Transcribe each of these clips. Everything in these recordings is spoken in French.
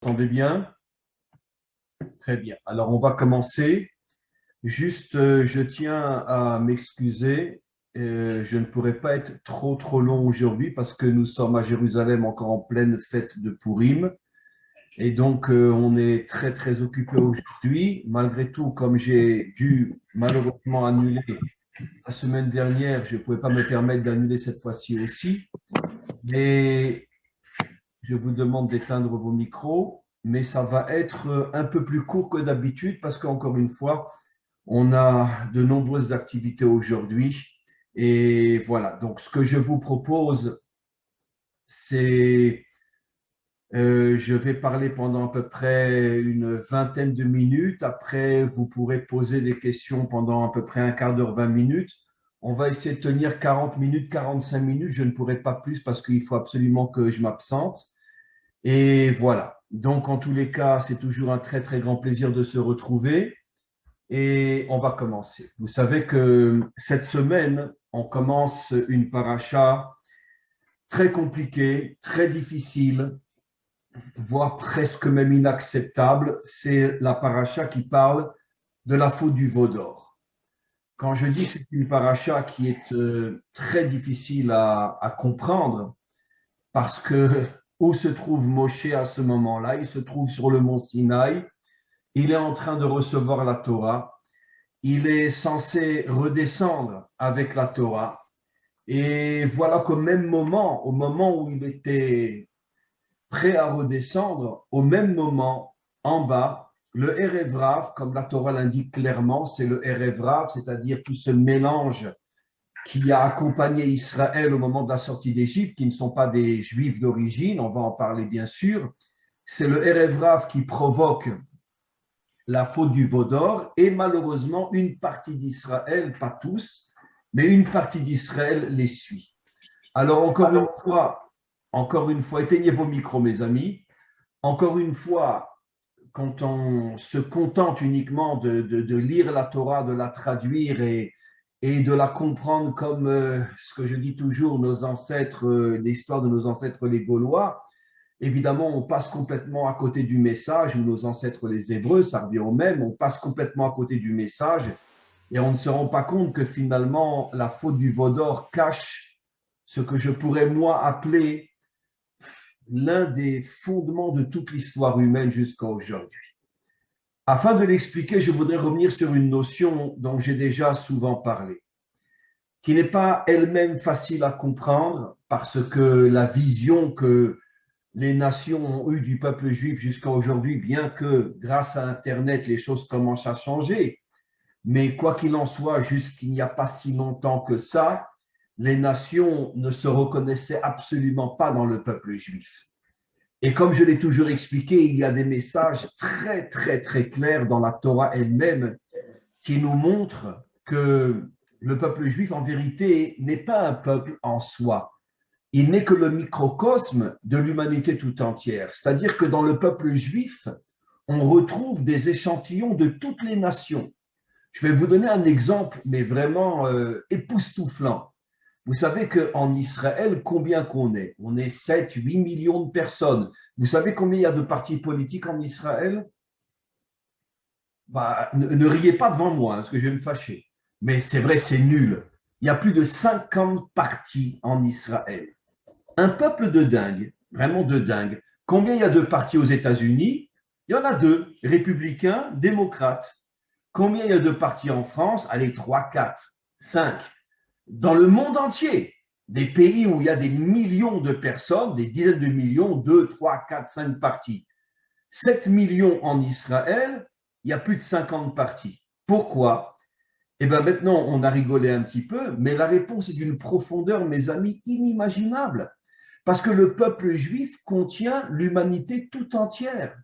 Entendez bien? Très bien. Alors, on va commencer. Juste, je tiens à m'excuser. Je ne pourrai pas être trop long aujourd'hui parce que nous sommes à Jérusalem encore en pleine fête de Pourim. Et donc, on est très occupé aujourd'hui. Malgré tout, comme j'ai dû malheureusement annuler la semaine dernière, je ne pouvais pas me permettre d'annuler cette fois-ci aussi. Mais je vous demande d'éteindre vos micros, mais ça va être un peu plus court que d'habitude parce qu'encore une fois, on a de nombreuses activités aujourd'hui. Et voilà, donc ce que je vous propose, c'est, je vais parler pendant à peu près une vingtaine de minutes. Après, vous pourrez poser des questions pendant à peu près un quart d'heure, 20 minutes. On va essayer de tenir 40 minutes, 45 minutes. Je ne pourrai pas plus parce qu'il faut absolument que je m'absente. Et voilà. Donc, en tous les cas, c'est toujours un très grand plaisir de se retrouver. Et on va commencer. Vous savez que cette semaine, on commence une paracha très compliquée, très difficile, voire presque même inacceptable. C'est la paracha qui parle de la faute du veau d'or. Quand je dis que c'est une paracha qui est très difficile à comprendre, parce que où se trouve Moshe à ce moment-là? Il se trouve sur le mont Sinaï. Il est en train de recevoir la Torah. Il est censé redescendre avec la Torah. Et voilà qu'au même moment, au moment où il était prêt à redescendre, au même moment, en bas, le Erev Rav, comme la Torah l'indique clairement, c'est le Erev Rav, c'est-à-dire tout ce mélange qui a accompagné Israël au moment de la sortie d'Égypte, qui ne sont pas des Juifs d'origine, on va en parler bien sûr. C'est le Erev Rav qui provoque la faute du veau d'or et malheureusement une partie d'Israël, pas tous, mais une partie d'Israël les suit. Alors encore une fois, éteignez vos micros mes amis, encore une fois, quand on se contente uniquement de lire la Torah, de la traduire et de la comprendre comme ce que je dis toujours, nos ancêtres, l'histoire de nos ancêtres les Gaulois, évidemment, on passe complètement à côté du message, ou nos ancêtres les Hébreux, ça revient au même, on passe complètement à côté du message et on ne se rend pas compte que finalement, la faute du veau d'or cache ce que je pourrais moi appeler l'un des fondements de toute l'histoire humaine jusqu'à aujourd'hui. Afin de l'expliquer, je voudrais revenir sur une notion dont j'ai déjà souvent parlé, qui n'est pas elle-même facile à comprendre parce que la vision que les nations ont eu du peuple juif jusqu'à aujourd'hui, bien que grâce à Internet, les choses commencent à changer. Mais quoi qu'il en soit, jusqu'il n'y a pas si longtemps que ça, les nations ne se reconnaissaient absolument pas dans le peuple juif. Et comme je l'ai toujours expliqué, il y a des messages très clairs dans la Torah elle-même qui nous montrent que le peuple juif, en vérité, n'est pas un peuple en soi. Il n'est que le microcosme de l'humanité tout entière. C'est-à-dire que dans le peuple juif, on retrouve des échantillons de toutes les nations. Je vais vous donner un exemple, mais vraiment époustouflant. Vous savez qu'en Israël, combien qu'on est? On est 7, 8 millions de personnes. Vous savez combien il y a de partis politiques en Israël? Bah, ne riez pas devant moi, parce que je vais me fâcher. Mais c'est vrai, c'est nul. Il y a plus de 50 partis en Israël. Un peuple de dingue, vraiment de dingue. Combien il y a de partis aux États-Unis? Il y en a deux, républicains, démocrates. Combien il y a de partis en France? Allez, 3, 4, 5. Dans le monde entier, des pays où il y a des millions de personnes, des dizaines de millions, 2, 3, 4, 5 partis. 7 millions en Israël, il y a plus de 50 partis. Pourquoi? Eh bien maintenant, on a rigolé un petit peu, mais la réponse est d'une profondeur, mes amis, inimaginable. Parce que le peuple juif contient l'humanité tout entière.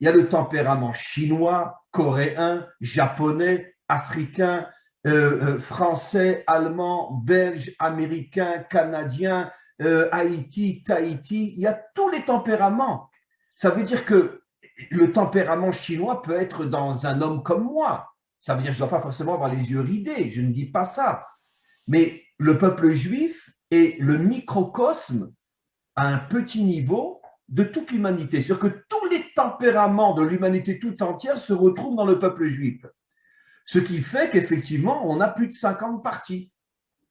Il y a le tempérament chinois, coréen, japonais, africain, français, allemand, belge, américain, canadien, Haïti, Tahiti. Il y a tous les tempéraments. Ça veut dire que le tempérament chinois peut être dans un homme comme moi. Ça veut dire que je ne dois pas forcément avoir les yeux ridés. Je ne dis pas ça. Mais le peuple juif est le microcosme à un petit niveau de toute l'humanité. C'est-à-dire que tous les tempéraments de l'humanité tout entière se retrouvent dans le peuple juif. Ce qui fait qu'effectivement, on a plus de 50 partis.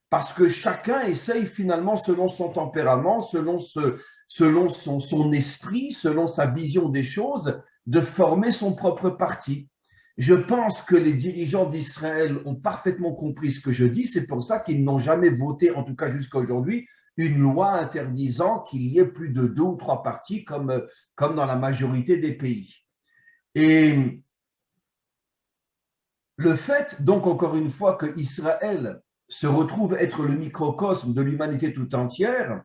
Parce que chacun essaye finalement, selon son tempérament, selon son esprit, selon sa vision des choses, de former son propre parti. Je pense que les dirigeants d'Israël ont parfaitement compris ce que je dis. C'est pour ça qu'ils n'ont jamais voté, en tout cas jusqu'à aujourd'hui, une loi interdisant qu'il y ait plus de 2 ou 3 partis comme dans la majorité des pays. Et le fait, donc, encore une fois, que Israël se retrouve être le microcosme de l'humanité tout entière,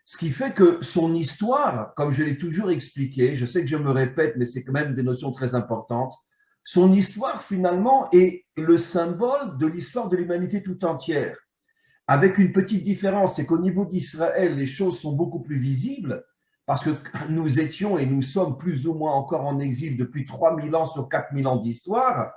ce qui fait que son histoire, comme je l'ai toujours expliqué, je sais que je me répète, mais c'est quand même des notions très importantes, son histoire finalement est le symbole de l'histoire de l'humanité tout entière. Avec une petite différence, c'est qu'au niveau d'Israël, les choses sont beaucoup plus visibles, parce que nous étions et nous sommes plus ou moins encore en exil depuis 3000 ans sur 4000 ans d'histoire.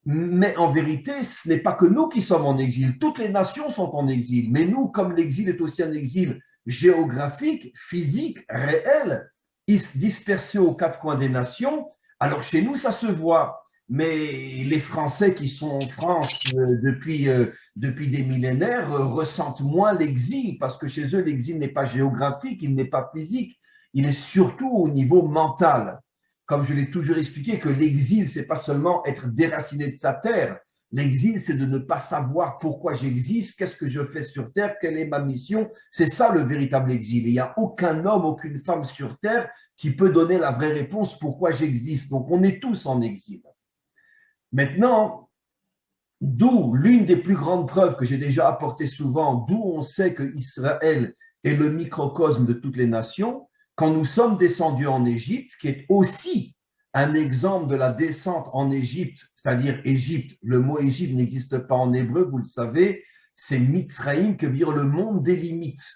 Mais en vérité, ce n'est pas que nous qui sommes en exil. Toutes les nations sont en exil. Mais nous, comme l'exil est aussi un exil géographique, physique, réel, dispersé aux 4 coins des nations, alors chez nous, ça se voit. Mais les Français qui sont en France depuis des millénaires ressentent moins l'exil, parce que chez eux, l'exil n'est pas géographique, il n'est pas physique, il est surtout au niveau mental. Comme je l'ai toujours expliqué, que l'exil, c'est pas seulement être déraciné de sa terre. L'exil, c'est de ne pas savoir pourquoi j'existe, qu'est-ce que je fais sur terre, quelle est ma mission. C'est ça le véritable exil. Et il n'y a aucun homme, aucune femme sur terre qui peut donner la vraie réponse pourquoi j'existe. Donc, on est tous en exil. Maintenant, d'où l'une des plus grandes preuves que j'ai déjà apportées souvent, d'où on sait que Israël est le microcosme de toutes les nations, quand nous sommes descendus en Égypte, qui est aussi un exemple de la descente en Égypte, c'est-à-dire Égypte, le mot Égypte n'existe pas en hébreu, vous le savez, c'est Mitzraïm, que veut dire le monde des limites,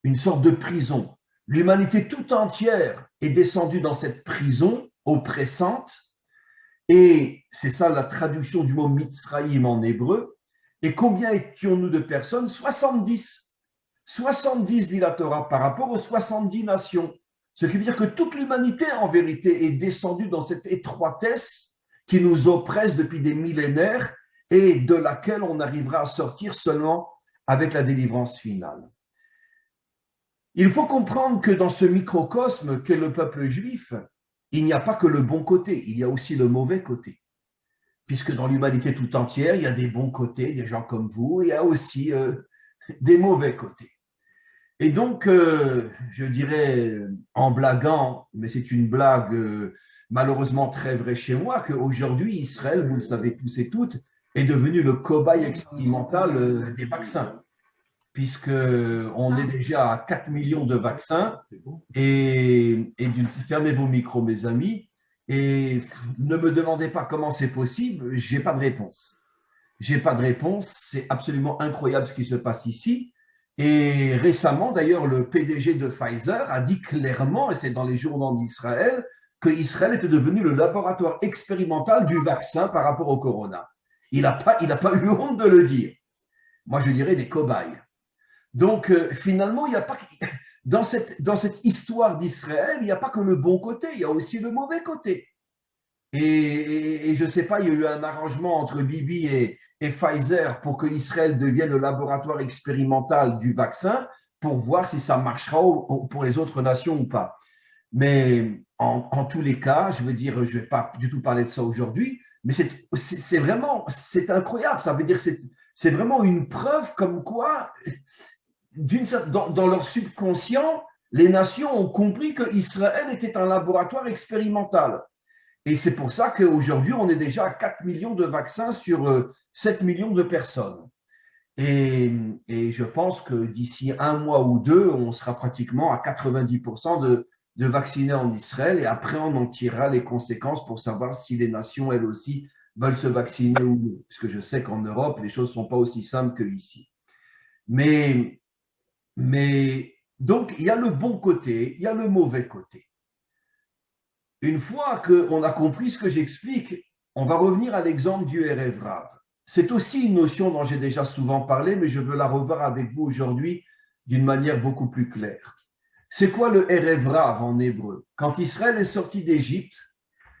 une sorte de prison. L'humanité tout entière est descendue dans cette prison oppressante, et c'est ça la traduction du mot Mitzraïm en hébreu. Et combien étions-nous de personnes? 70. 70, dit la Torah, par rapport aux 70 nations. Ce qui veut dire que toute l'humanité, en vérité, est descendue dans cette étroitesse qui nous oppresse depuis des millénaires et de laquelle on arrivera à sortir seulement avec la délivrance finale. Il faut comprendre que dans ce microcosme qu'est le peuple juif, il n'y a pas que le bon côté, il y a aussi le mauvais côté. Puisque dans l'humanité tout entière, il y a des bons côtés, des gens comme vous, et il y a aussi des mauvais côtés. Et donc, je dirais en blaguant, mais c'est une blague malheureusement très vraie chez moi, qu'aujourd'hui, Israël, vous le savez tous et toutes, est devenu le cobaye expérimental des vaccins, puisqu'on est déjà à 4 millions de vaccins, et fermez vos micros, mes amis, et ne me demandez pas comment c'est possible, je n'ai pas de réponse. Je n'ai pas de réponse, c'est absolument incroyable ce qui se passe ici. Et récemment, d'ailleurs, le PDG de Pfizer a dit clairement, et c'est dans les journaux d'Israël, que Israël était devenu le laboratoire expérimental du vaccin par rapport au corona. Il n'a pas eu honte de le dire. Moi, je dirais des cobayes. Donc, finalement, il n'y a pas, dans cette histoire d'Israël, il n'y a pas que le bon côté, il y a aussi le mauvais côté. Et je ne sais pas, il y a eu un arrangement entre Bibi et Pfizer pour que Israël devienne le laboratoire expérimental du vaccin pour voir si ça marchera pour les autres nations ou pas. Mais en tous les cas, je veux dire, je ne vais pas du tout parler de ça aujourd'hui, mais c'est vraiment, c'est incroyable. Ça veut dire c'est vraiment une preuve comme quoi, dans leur subconscient, les nations ont compris que Israël était un laboratoire expérimental. Et c'est pour ça qu'aujourd'hui, on est déjà à 4 millions de vaccins sur 7 millions de personnes. Et je pense que d'ici 1 mois ou 2, on sera pratiquement à 90% de vaccinés en Israël. Et après, on en tirera les conséquences pour savoir si les nations, elles aussi, veulent se vacciner ou non. Parce que je sais qu'en Europe, les choses ne sont pas aussi simples qu'ici. Mais donc, il y a le bon côté, il y a le mauvais côté. Une fois qu'on a compris ce que j'explique, on va revenir à l'exemple du Erev Rav. C'est aussi une notion dont j'ai déjà souvent parlé, mais je veux la revoir avec vous aujourd'hui d'une manière beaucoup plus claire. C'est quoi le Erev Rav en hébreu? Quand Israël est sorti d'Égypte,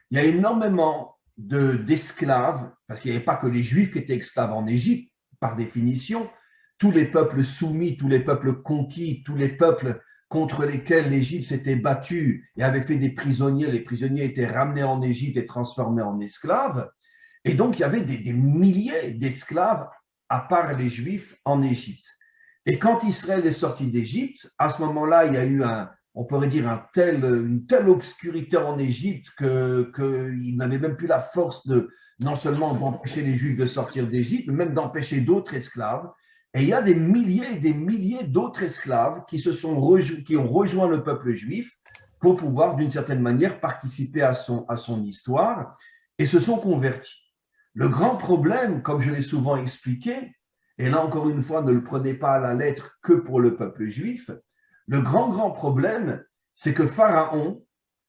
il y a énormément d'esclaves, parce qu'il n'y avait pas que les Juifs qui étaient esclaves en Égypte, par définition. Tous les peuples soumis, tous les peuples conquis, tous les peuples contre lesquels l'Égypte s'était battue et avait fait des prisonniers, les prisonniers étaient ramenés en Égypte et transformés en esclaves. Et donc, il y avait des milliers d'esclaves, à part les Juifs, en Égypte. Et quand Israël est sorti d'Égypte, à ce moment-là, il y a eu on pourrait dire une telle obscurité en Égypte qu'ils n'avaient même plus la force de non seulement d'empêcher les Juifs de sortir d'Égypte, mais même d'empêcher d'autres esclaves. Et il y a des milliers et des milliers d'autres esclaves qui ont rejoint le peuple juif pour pouvoir, d'une certaine manière, participer à son histoire et se sont convertis. Le grand problème, comme je l'ai souvent expliqué, et là encore une fois, ne le prenez pas à la lettre que pour le peuple juif, le grand problème, c'est que Pharaon,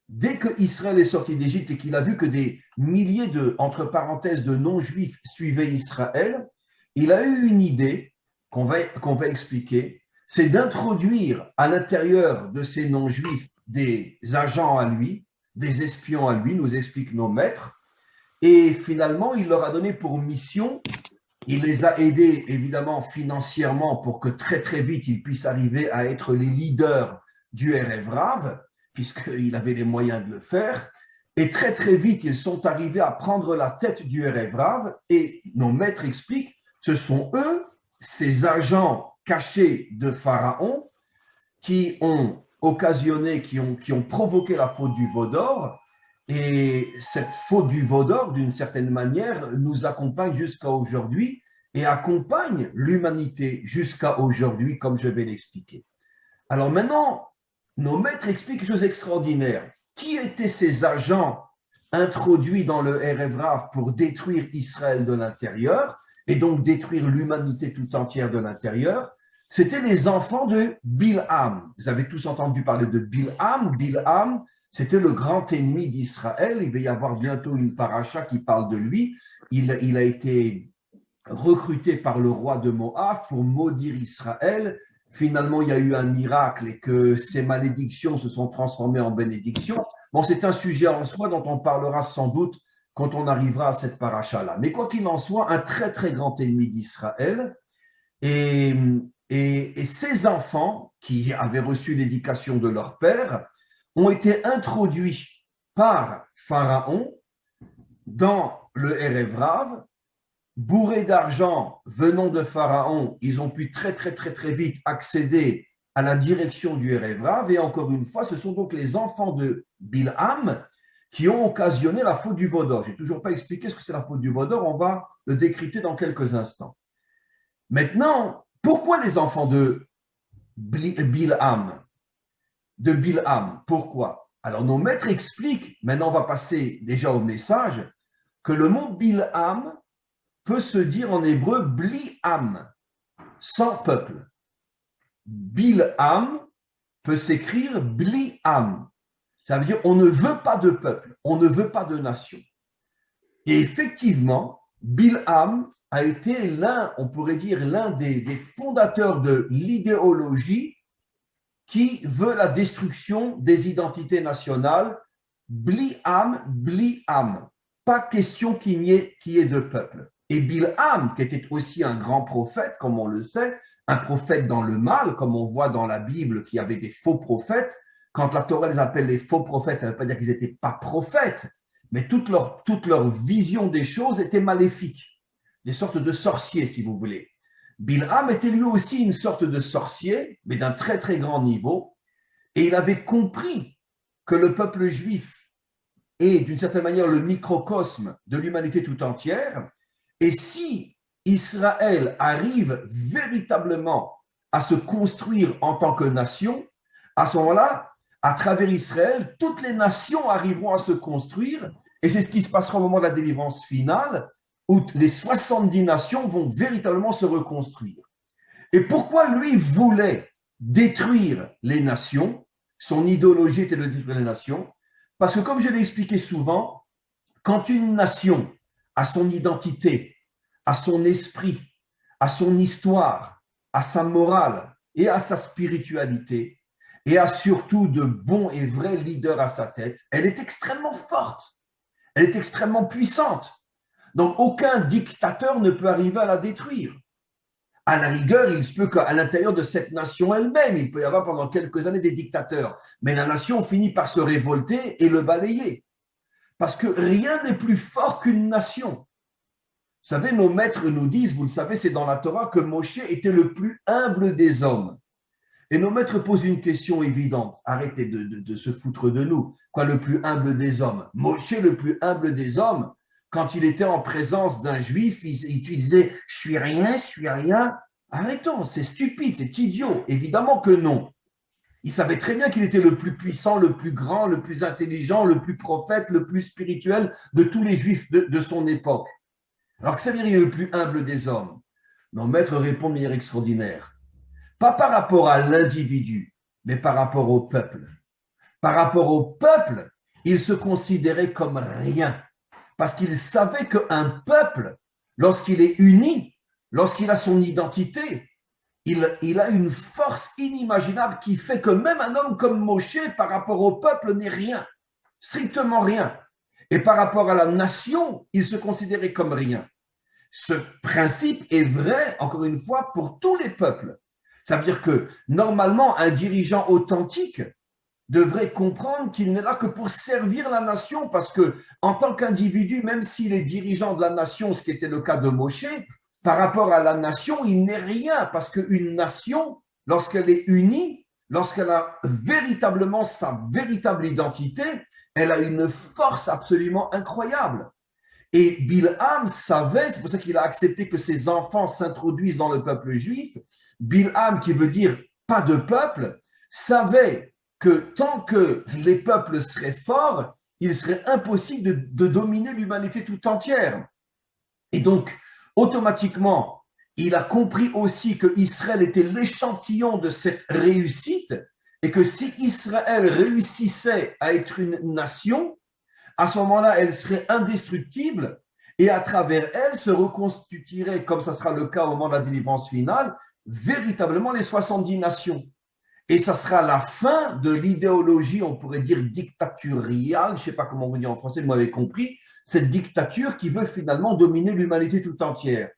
dès que Israël est sorti d'Égypte et qu'il a vu que des milliers entre parenthèses, de non-juifs suivaient Israël, il a eu une idée qu'on va expliquer, c'est d'introduire à l'intérieur de ces non-juifs des agents à lui, des espions à lui, nous expliquent nos maîtres, et finalement, il leur a donné pour mission, il les a aidés évidemment financièrement pour que très très vite ils puissent arriver à être les leaders du Erev Rav, puisqu'il avait les moyens de le faire. Et très très vite, ils sont arrivés à prendre la tête du Erev Rav et nos maîtres expliquent, ce sont eux, ces agents cachés de Pharaon, qui ont occasionné, qui ont provoqué la faute du veau d'or. Et cette faute du veau d'or, d'une certaine manière, nous accompagne jusqu'à aujourd'hui et accompagne l'humanité jusqu'à aujourd'hui, comme je vais l'expliquer. Alors maintenant, nos maîtres expliquent quelque chose d'extraordinaire. Qui étaient ces agents introduits dans le Erev Rav pour détruire Israël de l'intérieur et donc détruire l'humanité tout entière de l'intérieur? C'était les enfants de Bilham. Vous avez tous entendu parler de Bilham. Bilham, c'était le grand ennemi d'Israël. Il va y avoir bientôt une paracha qui parle de lui. Il a été recruté par le roi de Moab pour maudire Israël. Finalement, il y a eu un miracle et que ces malédictions se sont transformées en bénédictions. Bon, c'est un sujet en soi dont on parlera sans doute quand on arrivera à cette paracha-là. Mais quoi qu'il en soit, un très, très grand ennemi d'Israël. Et ces enfants, qui avaient reçu l'éducation de leur père, ont été introduits par Pharaon dans le Erev Rav, bourrés d'argent venant de Pharaon. Ils ont pu très vite accéder à la direction du Erev Rav. Et encore une fois, ce sont donc les enfants de Bilham qui ont occasionné la faute du veau d'or. Je n'ai toujours pas expliqué ce que c'est la faute du veau d'or. On va le décrypter dans quelques instants. Maintenant, pourquoi les enfants de Bilham? Pourquoi? Alors, nos maîtres expliquent, maintenant on va passer déjà au message, que le mot Bilham peut se dire en hébreu Bliam, sans peuple. Bilham peut s'écrire Bliam. Ça veut dire on ne veut pas de peuple, on ne veut pas de nation. Et effectivement, Bilham a été on pourrait dire, l'un des fondateurs de l'idéologie qui veut la destruction des identités nationales. Bliam. Pas question qu'il y ait de peuple. Et Bilham, qui était aussi un grand prophète, comme on le sait, un prophète dans le mal, comme on voit dans la Bible qu'il y avait des faux prophètes. Quand la Torah les appelle les faux prophètes, ça ne veut pas dire qu'ils n'étaient pas prophètes, mais toute leur vision des choses était maléfique, des sortes de sorciers, si vous voulez. Bilham était lui aussi une sorte de sorcier, mais d'un très grand niveau, et il avait compris que le peuple juif est d'une certaine manière le microcosme de l'humanité tout entière, et si Israël arrive véritablement à se construire en tant que nation, à ce moment-là, à travers Israël, toutes les nations arriveront à se construire, et c'est ce qui se passera au moment de la délivrance finale, où les 70 nations vont véritablement se reconstruire. Et pourquoi lui voulait détruire les nations? Son idéologie était de détruire les nations, parce que comme je l'ai expliqué souvent, quand une nation a son identité, a son esprit, a son histoire, a sa morale et à sa spiritualité, et a surtout de bons et vrais leaders à sa tête, elle est extrêmement forte, elle est extrêmement puissante. Donc, aucun dictateur ne peut arriver à la détruire. À la rigueur, il se peut qu'à l'intérieur de cette nation elle-même, il peut y avoir pendant quelques années des dictateurs. Mais la nation finit par se révolter et le balayer. Parce que rien n'est plus fort qu'une nation. Vous savez, nos maîtres nous disent, vous le savez, c'est dans la Torah que Moshe était le plus humble des hommes. Et nos maîtres posent une question évidente. Arrêtez de se foutre de nous. Quoi, le plus humble des hommes? Moshe, le plus humble des hommes, quand il était en présence d'un juif, il disait « je suis rien, je suis rien ». Arrêtons, c'est stupide, c'est idiot. Évidemment que non. Il savait très bien qu'il était le plus puissant, le plus grand, le plus intelligent, le plus prophète, le plus spirituel de tous les juifs de son époque. Alors que ça veut dire qu'il est le plus humble des hommes. Nos maîtres répondent de manière extraordinaire. Pas par rapport à l'individu, mais par rapport au peuple. Par rapport au peuple, il se considérait comme rien. Parce qu'il savait qu'un peuple, lorsqu'il est uni, lorsqu'il a son identité, il a une force inimaginable qui fait que même un homme comme Moshe, par rapport au peuple, n'est rien, strictement rien. Et par rapport à la nation, il se considérait comme rien. Ce principe est vrai, encore une fois, pour tous les peuples. Ça veut dire que, normalement, un dirigeant authentique devrait comprendre qu'il n'est là que pour servir la nation, parce que, en tant qu'individu, même s'il est dirigeant de la nation, ce qui était le cas de Moshe, par rapport à la nation, il n'est rien, parce qu'une nation, lorsqu'elle est unie, lorsqu'elle a véritablement sa véritable identité, elle a une force absolument incroyable. Et Bilham savait, c'est pour ça qu'il a accepté que ses enfants s'introduisent dans le peuple juif, Bilham, qui veut dire pas de peuple, savait que tant que les peuples seraient forts, il serait impossible de dominer l'humanité tout entière. Et donc, automatiquement, il a compris aussi que Israël était l'échantillon de cette réussite et que si Israël réussissait à être une nation, à ce moment-là, elle serait indestructible et à travers elle se reconstituerait, comme ça sera le cas au moment de la délivrance finale, véritablement les 70 nations. Et ça sera la fin de l'idéologie, on pourrait dire dictatoriale, je ne sais pas comment on dit en français, vous m'avez compris, cette dictature qui veut finalement dominer l'humanité tout entière.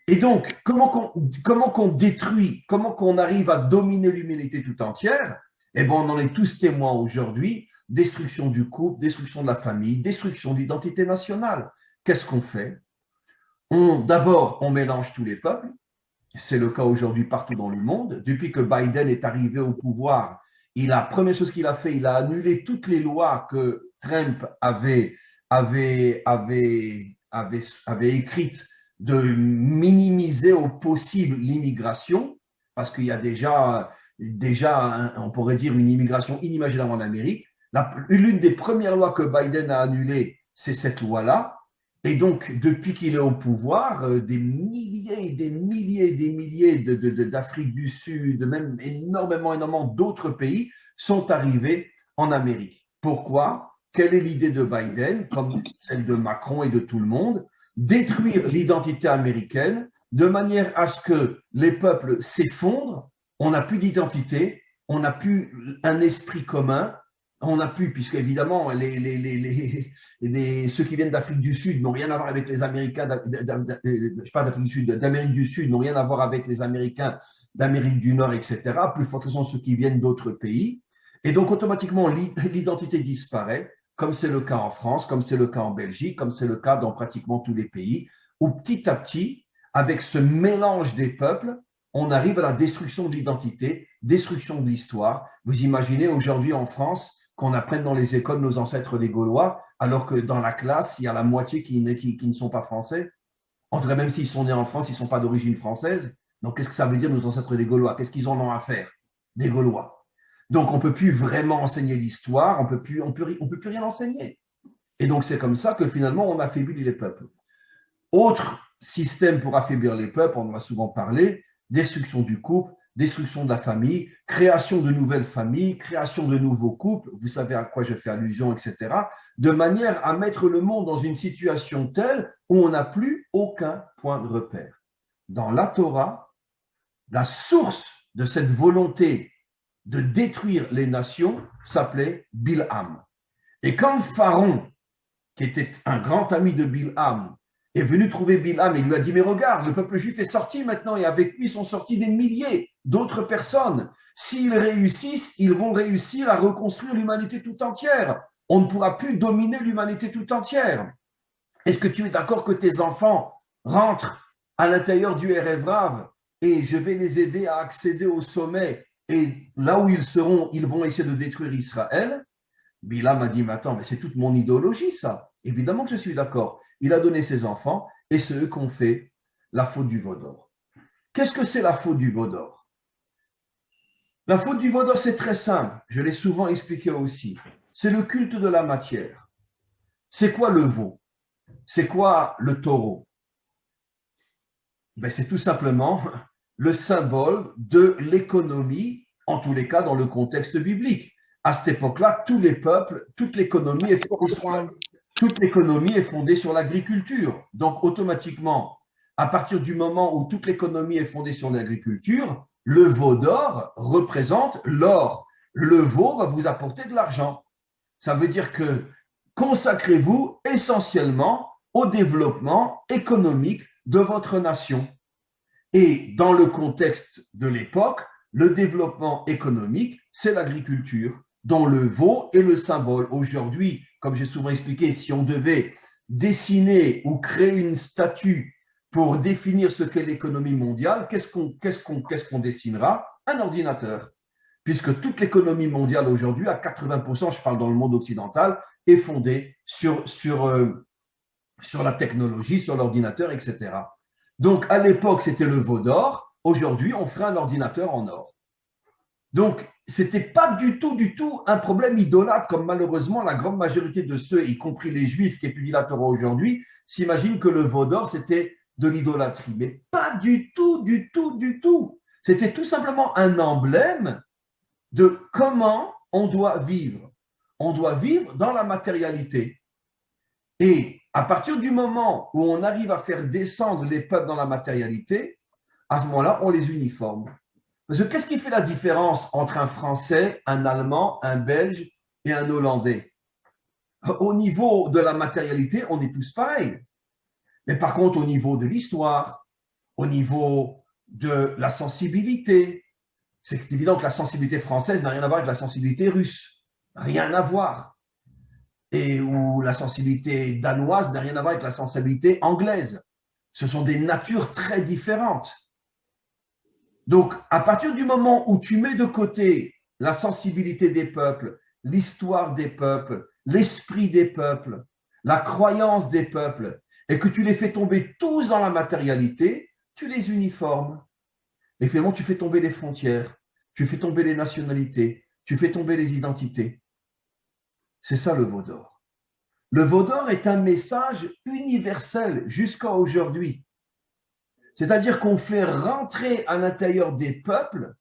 Et donc, comment qu'on détruit, comment qu'on arrive à dominer l'humanité tout entière? Eh bien, on en est tous témoins aujourd'hui. Destruction du couple, destruction de la famille, destruction de l'identité nationale. Qu'est-ce qu'on fait? D'abord, on mélange tous les peuples. C'est le cas aujourd'hui partout dans le monde. Depuis que Biden est arrivé au pouvoir, la première chose qu'il a fait, il a annulé toutes les lois que Trump avait écrites de minimiser au possible l'immigration, parce qu'il y a déjà on pourrait dire, une immigration inimaginable en Amérique. L'une des premières lois que Biden a annulées, c'est cette loi-là. Et donc, depuis qu'il est au pouvoir, des milliers et des milliers et des milliers d'Afrique du Sud, même énormément d'autres pays sont arrivés en Amérique. Pourquoi? Quelle est l'idée de Biden, comme celle de Macron et de tout le monde? Détruire l'identité américaine de manière à ce que les peuples s'effondrent, on n'a plus d'identité, on n'a plus un esprit commun, on n'a plus, puisque évidemment, ceux qui viennent d'Afrique du Sud n'ont rien à voir avec les Américains, pas d'Afrique du Sud, d'Amérique du Sud, n'ont rien à voir avec les Américains d'Amérique du Nord, etc. Plus fortement ceux qui viennent d'autres pays. Et donc, automatiquement, l'identité disparaît, comme c'est le cas en France, comme c'est le cas en Belgique, comme c'est le cas dans pratiquement tous les pays, où petit à petit, avec ce mélange des peuples, on arrive à la destruction de l'identité, destruction de l'histoire. Vous imaginez aujourd'hui en France qu'on apprenne dans les écoles nos ancêtres les Gaulois, alors que dans la classe, il y a la moitié qui ne sont pas français. En tout cas, même s'ils sont nés en France, ils ne sont pas d'origine française. Donc, qu'est-ce que ça veut dire, nos ancêtres les Gaulois? Qu'est-ce qu'ils en ont à faire, des Gaulois? Donc, on ne peut plus vraiment enseigner l'histoire, on peut plus rien enseigner. Et donc, c'est comme ça que finalement, on affaiblit les peuples. Autre système pour affaiblir les peuples, on en a souvent parlé, destruction du couple, destruction de la famille, création de nouvelles familles, création de nouveaux couples, vous savez à quoi je fais allusion, etc., de manière à mettre le monde dans une situation telle où on n'a plus aucun point de repère. Dans la Torah, la source de cette volonté de détruire les nations s'appelait Bilham. Et quand Pharaon, qui était un grand ami de Bilham, est venu trouver Bilham et lui a dit « Mais regarde, le peuple juif est sorti maintenant et avec lui sont sortis des milliers d'autres personnes. S'ils réussissent, ils vont réussir à reconstruire l'humanité tout entière. On ne pourra plus dominer l'humanité tout entière. Est-ce que tu es d'accord que tes enfants rentrent à l'intérieur du Erev Rav et je vais les aider à accéder au sommet et là où ils seront, ils vont essayer de détruire Israël ?» Bilham a dit « Mais attends, mais c'est toute mon idéologie ça. Évidemment que je suis d'accord. » Il a donné ses enfants et c'est eux qui ont fait la faute du veau d'or. Qu'est-ce que c'est la faute du veau d'or? La faute du veau d'or, c'est très simple. Je l'ai souvent expliqué aussi. C'est le culte de la matière. C'est quoi le veau? C'est quoi le taureau? Ben, c'est tout simplement le symbole de l'économie, en tous les cas dans le contexte biblique. À cette époque-là, tous les peuples, toute l'économie est fondée sur l'agriculture. Donc, automatiquement, à partir du moment où toute l'économie est fondée sur l'agriculture, le veau d'or représente l'or. Le veau va vous apporter de l'argent. Ça veut dire que consacrez-vous essentiellement au développement économique de votre nation. Et dans le contexte de l'époque, le développement économique, c'est l'agriculture, dont le veau est le symbole. Aujourd'hui, comme j'ai souvent expliqué, si on devait dessiner ou créer une statue pour définir ce qu'est l'économie mondiale, qu'est-ce qu'on dessinera? Un ordinateur. Puisque toute l'économie mondiale aujourd'hui, à 80%, je parle dans le monde occidental, est fondée sur la technologie, sur l'ordinateur, etc. Donc, à l'époque, c'était le veau d'or. Aujourd'hui, on ferait un ordinateur en or. Donc, ce n'était pas du tout un problème idolâtre, comme malheureusement la grande majorité de ceux, y compris les juifs qui étudient la Torah aujourd'hui, s'imaginent que le veau d'or, c'était de l'idolâtrie. Mais pas du tout. C'était tout simplement un emblème de comment on doit vivre. On doit vivre dans la matérialité. Et à partir du moment où on arrive à faire descendre les peuples dans la matérialité, à ce moment-là, on les uniforme. Parce que qu'est-ce qui fait la différence entre un Français, un Allemand, un Belge et un Hollandais? Au niveau de la matérialité, on est tous pareils. Mais par contre, au niveau de l'histoire, au niveau de la sensibilité, c'est évident que la sensibilité française n'a rien à voir avec la sensibilité russe. Rien à voir. Et où la sensibilité danoise n'a rien à voir avec la sensibilité anglaise. Ce sont des natures très différentes. Donc, à partir du moment où tu mets de côté la sensibilité des peuples, l'histoire des peuples, l'esprit des peuples, la croyance des peuples, et que tu les fais tomber tous dans la matérialité, tu les uniformes. Et finalement, tu fais tomber les frontières, tu fais tomber les nationalités, tu fais tomber les identités. C'est ça le veau d'or. Le veau d'or est un message universel jusqu'à aujourd'hui. C'est-à-dire qu'on fait rentrer à l'intérieur des peuples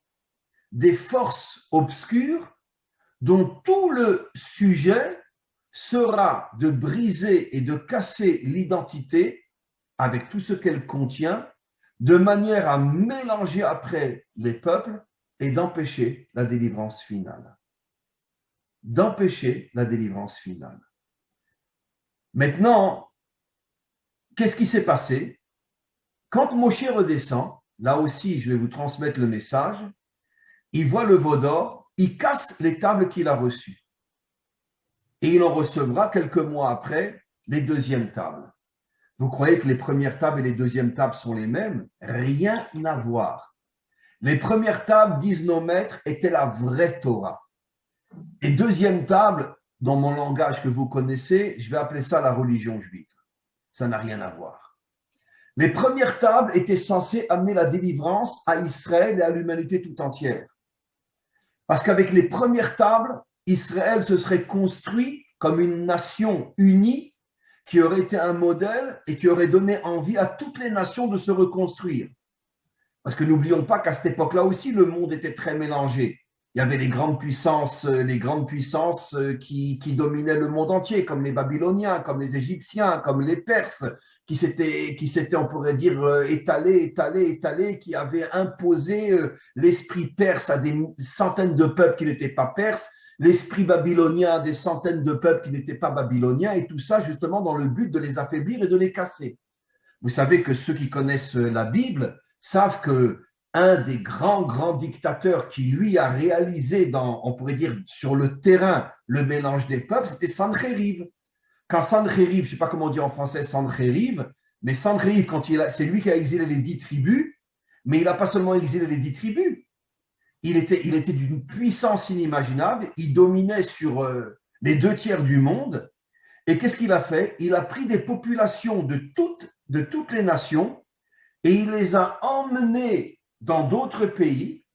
des forces obscures dont tout le sujet sera de briser et de casser l'identité avec tout ce qu'elle contient, de manière à mélanger après les peuples et d'empêcher la délivrance finale. D'empêcher la délivrance finale. Maintenant, qu'est-ce qui s'est passé? Quand Moshe redescend, là aussi je vais vous transmettre le message, il voit le veau d'or, il casse les tables qu'il a reçues. Et il en recevra quelques mois après les deuxièmes tables. Vous croyez que les premières tables et les deuxièmes tables sont les mêmes? Rien à voir. Les premières tables, disent nos maîtres, étaient la vraie Torah. Les deuxièmes tables, dans mon langage que vous connaissez, je vais appeler ça la religion juive. Ça n'a rien à voir. Les premières tables étaient censées amener la délivrance à Israël et à l'humanité tout entière. Parce qu'avec les premières tables, Israël se serait construit comme une nation unie qui aurait été un modèle et qui aurait donné envie à toutes les nations de se reconstruire. Parce que n'oublions pas qu'à cette époque-là aussi, le monde était très mélangé. il y avait les grandes puissances qui dominaient le monde entier, comme les Babyloniens, comme les Égyptiens, comme les Perses, qui s'étaient, on pourrait dire, étalés, qui avaient imposé l'esprit perse à des centaines de peuples qui n'étaient pas perses, l'esprit babylonien à des centaines de peuples qui n'étaient pas babyloniens, et tout ça justement dans le but de les affaiblir et de les casser. Vous savez que ceux qui connaissent la Bible savent que un des grands dictateurs qui, lui, a réalisé, on pourrait dire, sur le terrain, le mélange des peuples, c'était Sanchériv. Quand Sanchériv, je ne sais pas comment on dit en français Sanchériv, mais Sanchériv, c'est lui qui a exilé les 10 tribus, mais il n'a pas seulement exilé les 10 tribus, il était d'une puissance inimaginable, il dominait sur les 2 tiers du monde, et qu'est-ce qu'il a fait? Il a pris des populations de toutes les nations, et il les a emmenées dans d'autres pays.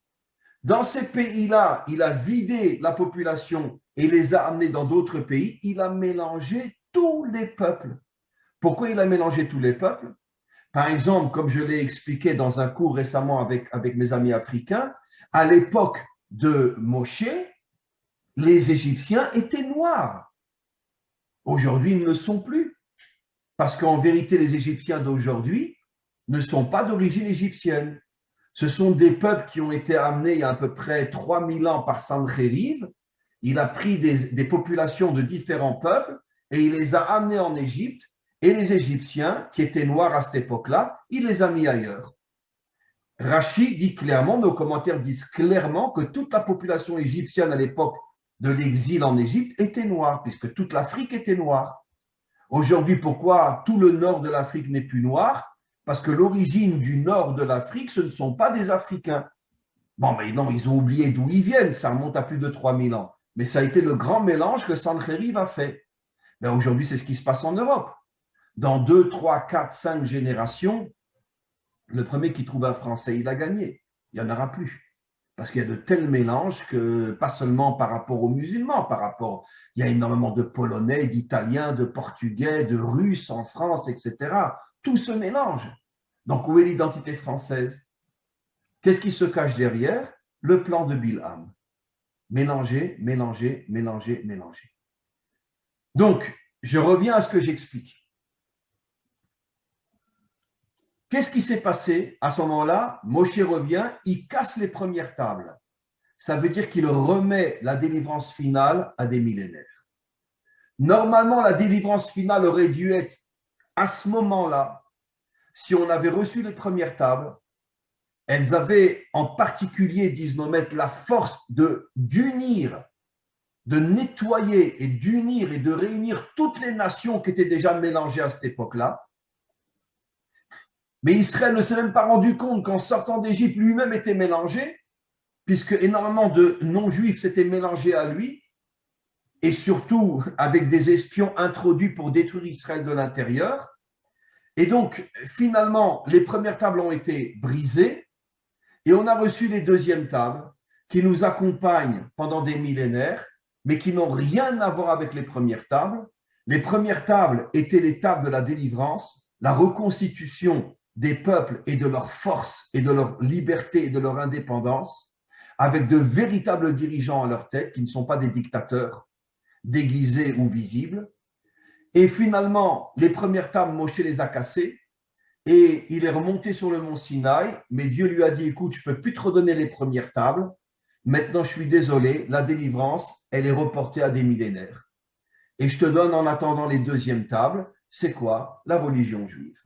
Dans ces pays-là, il a vidé la population et les a amenés dans d'autres pays. Il a mélangé tous les peuples. Pourquoi il a mélangé tous les peuples? Par exemple, comme je l'ai expliqué dans un cours récemment avec mes amis africains, à l'époque de Moshe, les Égyptiens étaient noirs. Aujourd'hui, ils ne le sont plus. Parce qu'en vérité, les Égyptiens d'aujourd'hui ne sont pas d'origine égyptienne. Ce sont des peuples qui ont été amenés il y a à peu près 3000 ans par Sanchériv. Il a pris des populations de différents peuples et il les a amenés en Égypte. Et les Égyptiens, qui étaient noirs à cette époque-là, il les a mis ailleurs. Rachi dit clairement, nos commentaires disent clairement que toute la population égyptienne à l'époque de l'exil en Égypte était noire, puisque toute l'Afrique était noire. Aujourd'hui, pourquoi tout le nord de l'Afrique n'est plus noir? Parce que l'origine du nord de l'Afrique, ce ne sont pas des Africains. Bon, mais non, ils ont oublié d'où ils viennent, ça remonte à plus de 3000 ans. Mais ça a été le grand mélange que Sanchériv a fait. Ben aujourd'hui, c'est ce qui se passe en Europe. Dans 2, 3, 4, 5 générations, le premier qui trouve un Français, il a gagné. Il n'y en aura plus. Parce qu'il y a de tels mélanges que, pas seulement par rapport aux musulmans, il y a énormément de Polonais, d'Italiens, de Portugais, de Russes en France, etc. Tout se mélange. Donc, où est l'identité française? Qu'est-ce qui se cache derrière? Le plan de Bilham. Mélanger, mélanger, mélanger, mélanger. Donc, je reviens à ce que j'explique. Qu'est-ce qui s'est passé à ce moment-là? Moshe revient, il casse les premières tables. Ça veut dire qu'il remet la délivrance finale à des millénaires. Normalement, la délivrance finale aurait dû être à ce moment-là, si on avait reçu les premières tables, elles avaient en particulier, disent nos maîtres, la force d'unir, de nettoyer et d'unir et de réunir toutes les nations qui étaient déjà mélangées à cette époque-là. Mais Israël ne s'est même pas rendu compte qu'en sortant d'Égypte, lui-même était mélangé, puisque énormément de non-juifs s'étaient mélangés à lui, et surtout avec des espions introduits pour détruire Israël de l'intérieur. Et donc, finalement, les premières tables ont été brisées, et on a reçu les deuxièmes tables qui nous accompagnent pendant des millénaires, mais qui n'ont rien à voir avec les premières tables. Les premières tables étaient les tables de la délivrance, la reconstitution des peuples et de leur force et de leur liberté et de leur indépendance, avec de véritables dirigeants à leur tête qui ne sont pas des dictateurs déguisés ou visibles. Et finalement, les premières tables, Moshe les a cassées et il est remonté sur le mont Sinaï, mais Dieu lui a dit, écoute, je ne peux plus te redonner les premières tables, maintenant je suis désolé, la délivrance, elle est reportée à des millénaires. Et je te donne en attendant les deuxièmes tables, c'est quoi? La religion juive.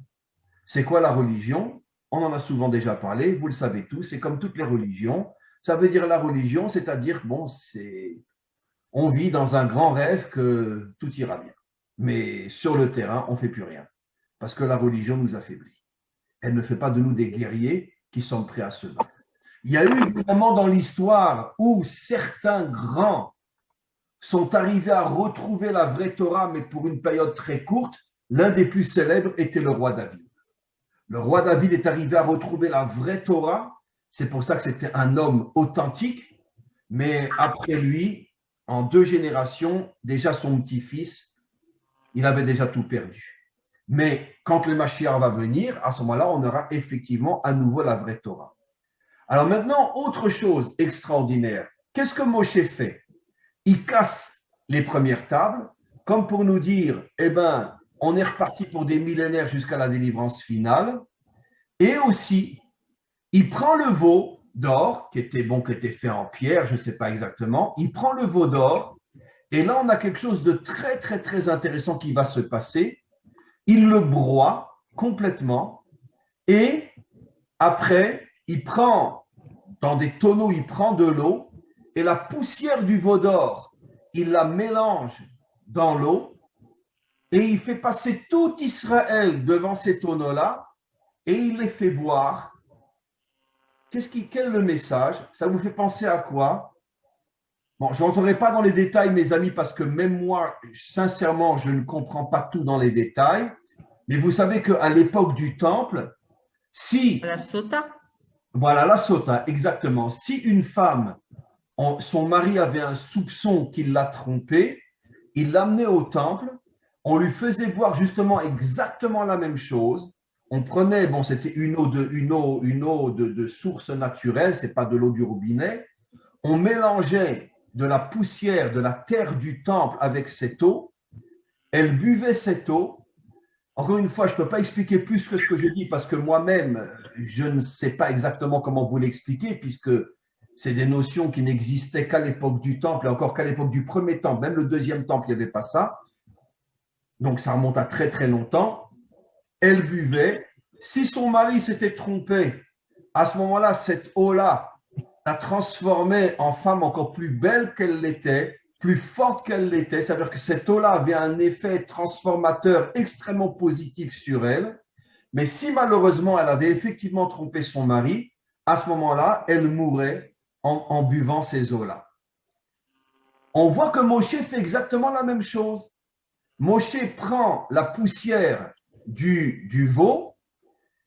C'est quoi la religion? On en a souvent déjà parlé, vous le savez tous, c'est comme toutes les religions. Ça veut dire la religion, c'est-à-dire, on vit dans un grand rêve que tout ira bien. Mais sur le terrain, on ne fait plus rien. Parce que la religion nous affaiblit. Elle ne fait pas de nous des guerriers qui sont prêts à se battre. Il y a eu des moments dans l'histoire où certains grands sont arrivés à retrouver la vraie Torah, mais pour une période très courte. L'un des plus célèbres était le roi David. Le roi David est arrivé à retrouver la vraie Torah. C'est pour ça que c'était un homme authentique. Mais après lui, en 2 générations, déjà son petit-fils, il avait déjà tout perdu. Mais quand le Mashiach va venir, à ce moment-là, on aura effectivement à nouveau la vraie Torah. Alors maintenant, autre chose extraordinaire. qu'est-ce que Moshe fait? Il casse les premières tables, comme pour nous dire, eh ben, on est reparti pour des millénaires jusqu'à la délivrance finale. Et aussi, il prend le veau d'or, qui était fait en pierre, je ne sais pas exactement. Il prend le veau d'or, et là, on a quelque chose de très, très, très intéressant qui va se passer. Il le broie complètement, et après, il prend, dans des tonneaux, il prend de l'eau, et la poussière du veau d'or, il la mélange dans l'eau, et il fait passer tout Israël devant ces tonneaux-là, et il les fait boire. Quel est le message? Ça vous fait penser à quoi? Bon, je n'entrerai pas dans les détails, mes amis, parce que même moi, sincèrement, je ne comprends pas tout dans les détails. Mais vous savez qu'à l'époque du temple, si… La sota. Voilà, la sota, exactement. Si une femme, son mari avait un soupçon qu'il l'a trompée, il l'amenait au temple, on lui faisait boire justement exactement la même chose. On prenait, bon, c'était une eau de source naturelle, c'est pas de l'eau du robinet. On mélangeait de la poussière, de la terre du temple avec cette eau. Elle buvait cette eau. Encore une fois, je ne peux pas expliquer plus que ce que je dis parce que moi-même, je ne sais pas exactement comment vous l'expliquer puisque c'est des notions qui n'existaient qu'à l'époque du temple et encore qu'à l'époque du premier temple. Même le deuxième temple, il n'y avait pas ça. Donc, ça remonte à très, très longtemps. Elle buvait. Si son mari s'était trompé, à ce moment-là, cette eau-là la transformait en femme encore plus belle qu'elle l'était, plus forte qu'elle l'était. C'est-à-dire que cette eau-là avait un effet transformateur extrêmement positif sur elle. Mais si malheureusement elle avait effectivement trompé son mari, à ce moment-là, elle mourrait en buvant ces eaux-là. On voit que Moshe fait exactement la même chose. Moshe prend la poussière du veau,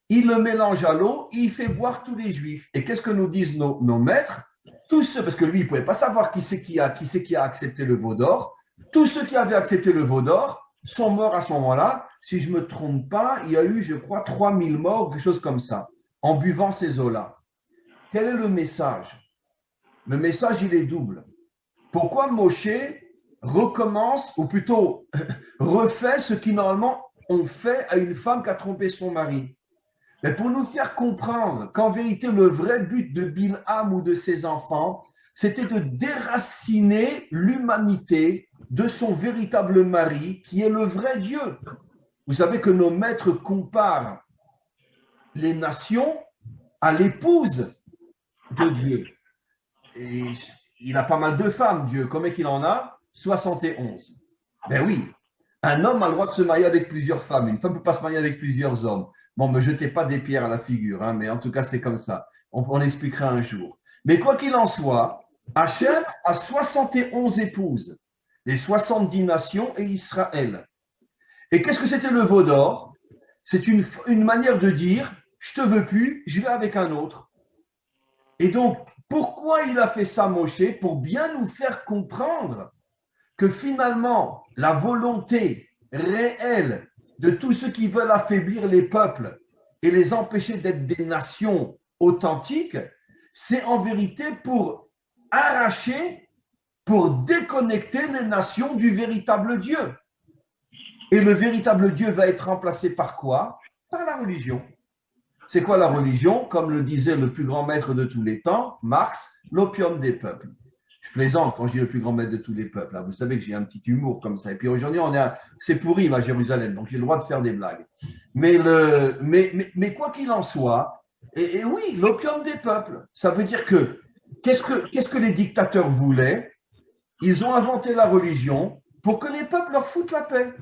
il le mélange à l'eau, il fait boire tous les juifs. Et qu'est-ce que nous disent nos maîtres? Tous ceux, parce que lui, il ne pouvait pas savoir qui c'est qui a accepté le veau d'or, tous ceux qui avaient accepté le veau d'or sont morts à ce moment-là. Si je ne me trompe pas, il y a eu, je crois, 3000 morts, quelque chose comme ça, en buvant ces eaux-là. Quel est le message? Le message, il est double. Pourquoi Moshe recommence, ou plutôt refait ce qui normalement on fait à une femme qui a trompé son mari? Mais pour nous faire comprendre qu'en vérité, le vrai but de Bilham ou de ses enfants, c'était de déraciner l'humanité de son véritable mari, qui est le vrai Dieu. Vous savez que nos maîtres comparent les nations à l'épouse de Dieu. Et il a pas mal de femmes, Dieu. Combien qu'il en a? 71. Ben oui, un homme a le droit de se marier avec plusieurs femmes. Une femme ne peut pas se marier avec plusieurs hommes. Bon, ne me jetez pas des pierres à la figure, hein, mais en tout cas, c'est comme ça. On expliquera un jour. Mais quoi qu'il en soit, Hachem a 71 épouses, les 70 nations et Israël. Et qu'est-ce que c'était le veau d'or? C'est une manière de dire, je te veux plus, je vais avec un autre. Et donc, pourquoi il a fait ça, Moshe? Pour bien nous faire comprendre que finalement, la volonté réelle de tous ceux qui veulent affaiblir les peuples et les empêcher d'être des nations authentiques, c'est en vérité pour arracher, pour déconnecter les nations du véritable Dieu. Et le véritable Dieu va être remplacé par quoi? Par la religion. C'est quoi la religion? Comme le disait le plus grand maître de tous les temps, Marx, l'opium des peuples. Je plaisante quand je dis le plus grand maître de tous les peuples. Là. Vous savez que j'ai un petit humour comme ça. Et puis aujourd'hui, c'est pourri à Jérusalem, donc j'ai le droit de faire des blagues. Mais quoi qu'il en soit, et oui, l'opium des peuples, ça veut dire que qu'est-ce que les dictateurs voulaient? Ils ont inventé la religion pour que les peuples leur foutent la paix.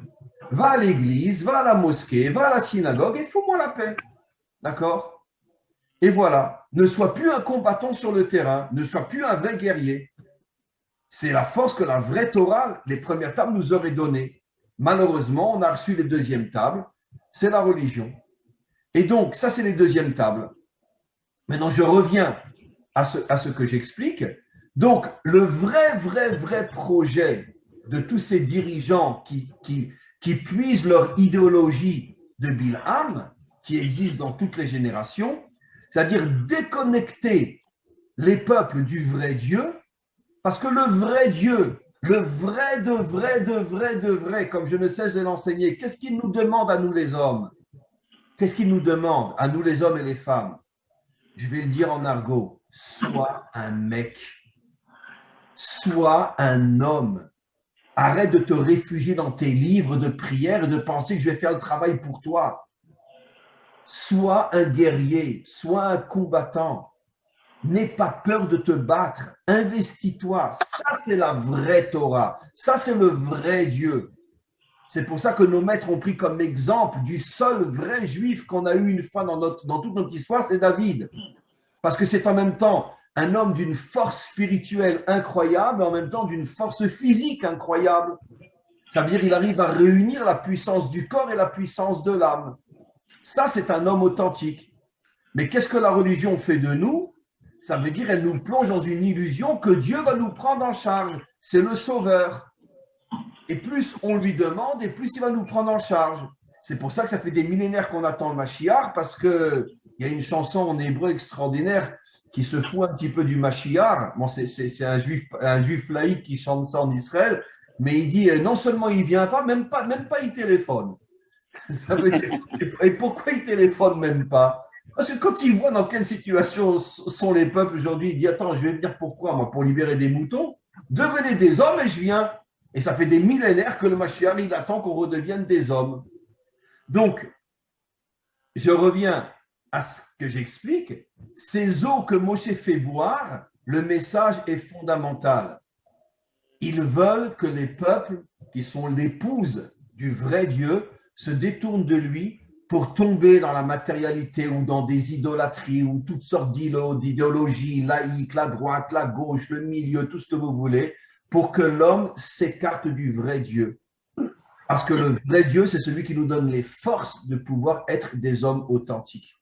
Va à l'église, va à la mosquée, va à la synagogue et fous-moi la paix. D'accord? Et voilà, ne sois plus un combattant sur le terrain, ne sois plus un vrai guerrier. C'est la force que la vraie Torah, les premières tables, nous aurait donnée. Malheureusement, on a reçu les deuxièmes tables, c'est la religion. Et donc, ça, c'est les deuxièmes tables. Maintenant, je reviens à ce que j'explique. Donc, le vrai projet de tous ces dirigeants qui puisent leur idéologie de Bilham, qui existe dans toutes les générations, c'est-à-dire déconnecter les peuples du vrai Dieu, Parce que le vrai Dieu, le vrai de vrai, de vrai, de vrai, comme je ne cesse de l'enseigner, qu'est-ce qu'il nous demande à nous les hommes? Qu'est-ce qu'il nous demande à nous les hommes et les femmes? Je vais le dire en argot, sois un mec, sois un homme. Arrête de te réfugier dans tes livres de prière et de penser que je vais faire le travail pour toi. Sois un guerrier, sois un combattant. N'aie pas peur de te battre. Investis-toi. Ça, c'est la vraie Torah. Ça, c'est le vrai Dieu. C'est pour ça que nos maîtres ont pris comme exemple du seul vrai juif qu'on a eu une fois dans toute notre histoire, c'est David. Parce que c'est en même temps un homme d'une force spirituelle incroyable et en même temps d'une force physique incroyable. Ça veut dire qu'il arrive à réunir la puissance du corps et la puissance de l'âme. Ça, c'est un homme authentique. Mais qu'est-ce que la religion fait de nous? Ça veut dire qu'elle nous plonge dans une illusion que Dieu va nous prendre en charge. C'est le sauveur. Et plus on lui demande, et plus il va nous prendre en charge. C'est pour ça que ça fait des millénaires qu'on attend le Mashiach, parce qu'il y a une chanson en hébreu extraordinaire qui se fout un petit peu du Mashiach. Bon, c'est un juif laïque qui chante ça en Israël, mais il dit non seulement il ne vient pas, même pas il téléphone. Ça veut dire, et pourquoi il téléphone même pas? Parce que quand il voit dans quelle situation sont les peuples aujourd'hui, il dit attends, je vais venir pourquoi? Moi, pour libérer des moutons. Devenez des hommes et je viens. Et ça fait des millénaires que le Mashiach, il attend qu'on redevienne des hommes. Donc, je reviens à ce que j'explique. Ces eaux que Moshe fait boire, le message est fondamental. Ils veulent que les peuples, qui sont l'épouse du vrai Dieu, se détournent de lui pour tomber dans la matérialité ou dans des idolâtries ou toutes sortes d'idéologies laïques, la droite, la gauche, le milieu, tout ce que vous voulez, pour que l'homme s'écarte du vrai Dieu. Parce que le vrai Dieu, c'est celui qui nous donne les forces de pouvoir être des hommes authentiques.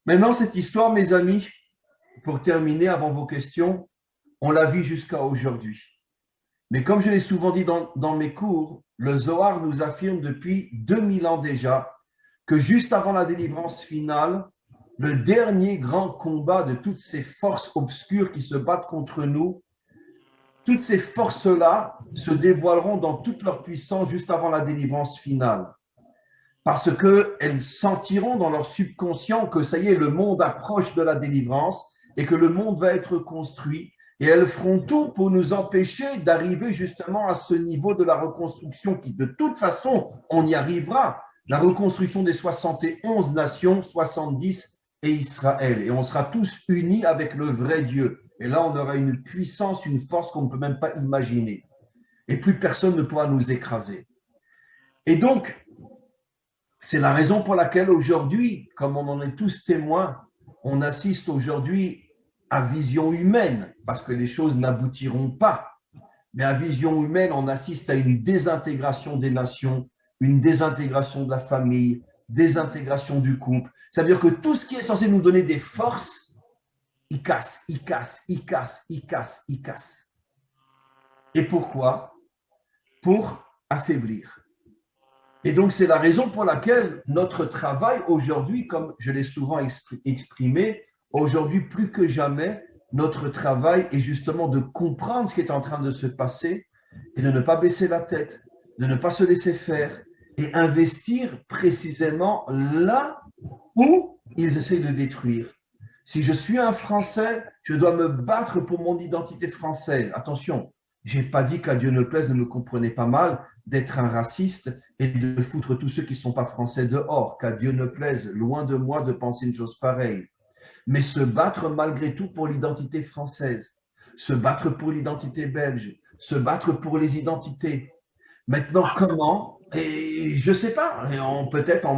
Maintenant, cette histoire, mes amis, pour terminer avant vos questions, on la vit jusqu'à aujourd'hui. Mais comme je l'ai souvent dit dans mes cours, le Zohar nous affirme depuis 2000 ans déjà que juste avant la délivrance finale, le dernier grand combat de toutes ces forces obscures qui se battent contre nous, toutes ces forces-là se dévoileront dans toute leur puissance juste avant la délivrance finale. Parce qu'elles sentiront dans leur subconscient que ça y est, le monde approche de la délivrance et que le monde va être construit. Et elles feront tout pour nous empêcher d'arriver justement à ce niveau de la reconstruction qui, de toute façon, on y arrivera. La reconstruction des 71 nations, 70 et Israël. Et on sera tous unis avec le vrai Dieu. Et là, on aura une puissance, une force qu'on ne peut même pas imaginer. Et plus personne ne pourra nous écraser. Et donc, c'est la raison pour laquelle aujourd'hui, comme on en est tous témoins, on assiste aujourd'hui à vision humaine, parce que les choses n'aboutiront pas. Mais à vision humaine, on assiste à une désintégration des nations, une désintégration de la famille, désintégration du couple. C'est-à-dire que tout ce qui est censé nous donner des forces, il casse, il casse, il casse, il casse, il casse. Et pourquoi? Pour affaiblir. Et donc, c'est la raison pour laquelle notre travail aujourd'hui, comme je l'ai souvent exprimé, aujourd'hui plus que jamais, notre travail est justement de comprendre ce qui est en train de se passer et de ne pas baisser la tête, de ne pas se laisser faire et investir précisément là où ils essayent de détruire. Si je suis un Français, je dois me battre pour mon identité française. Attention, je n'ai pas dit qu'à Dieu ne plaise, ne me comprenez pas mal, d'être un raciste et de foutre tous ceux qui ne sont pas français dehors. Qu'à Dieu ne plaise, loin de moi de penser une chose pareille. Mais se battre malgré tout pour l'identité française, se battre pour l'identité belge, se battre pour les identités. Maintenant, comment? Et je ne sais pas, peut-être en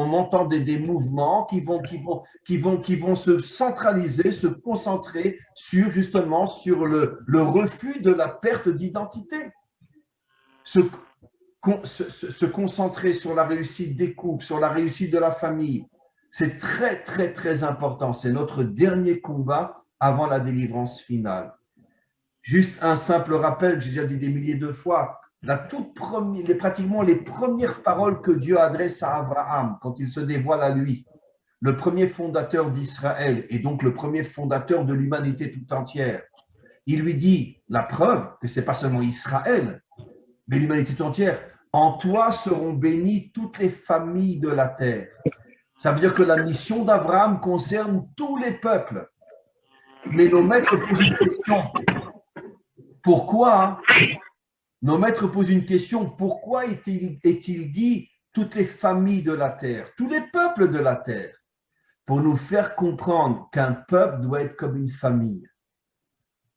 montant des mouvements qui vont se centraliser, se concentrer sur justement sur le refus de la perte d'identité. Se concentrer sur la réussite des couples, sur la réussite de la famille. C'est très, très, très important. C'est notre dernier combat avant la délivrance finale. Juste un simple rappel, j'ai déjà dit des milliers de fois, pratiquement les premières paroles que Dieu adresse à Abraham quand il se dévoile à lui, le premier fondateur d'Israël et donc le premier fondateur de l'humanité tout entière. il lui dit la preuve que ce n'est pas seulement Israël, mais l'humanité tout entière. En toi seront bénies toutes les familles de la terre. Ça veut dire que la mission d'Abraham concerne tous les peuples. Mais nos maîtres posent une question. Pourquoi? Nos maîtres posent une question. Pourquoi est-il dit toutes les familles de la terre, tous les peuples de la terre? Pour nous faire comprendre qu'un peuple doit être comme une famille.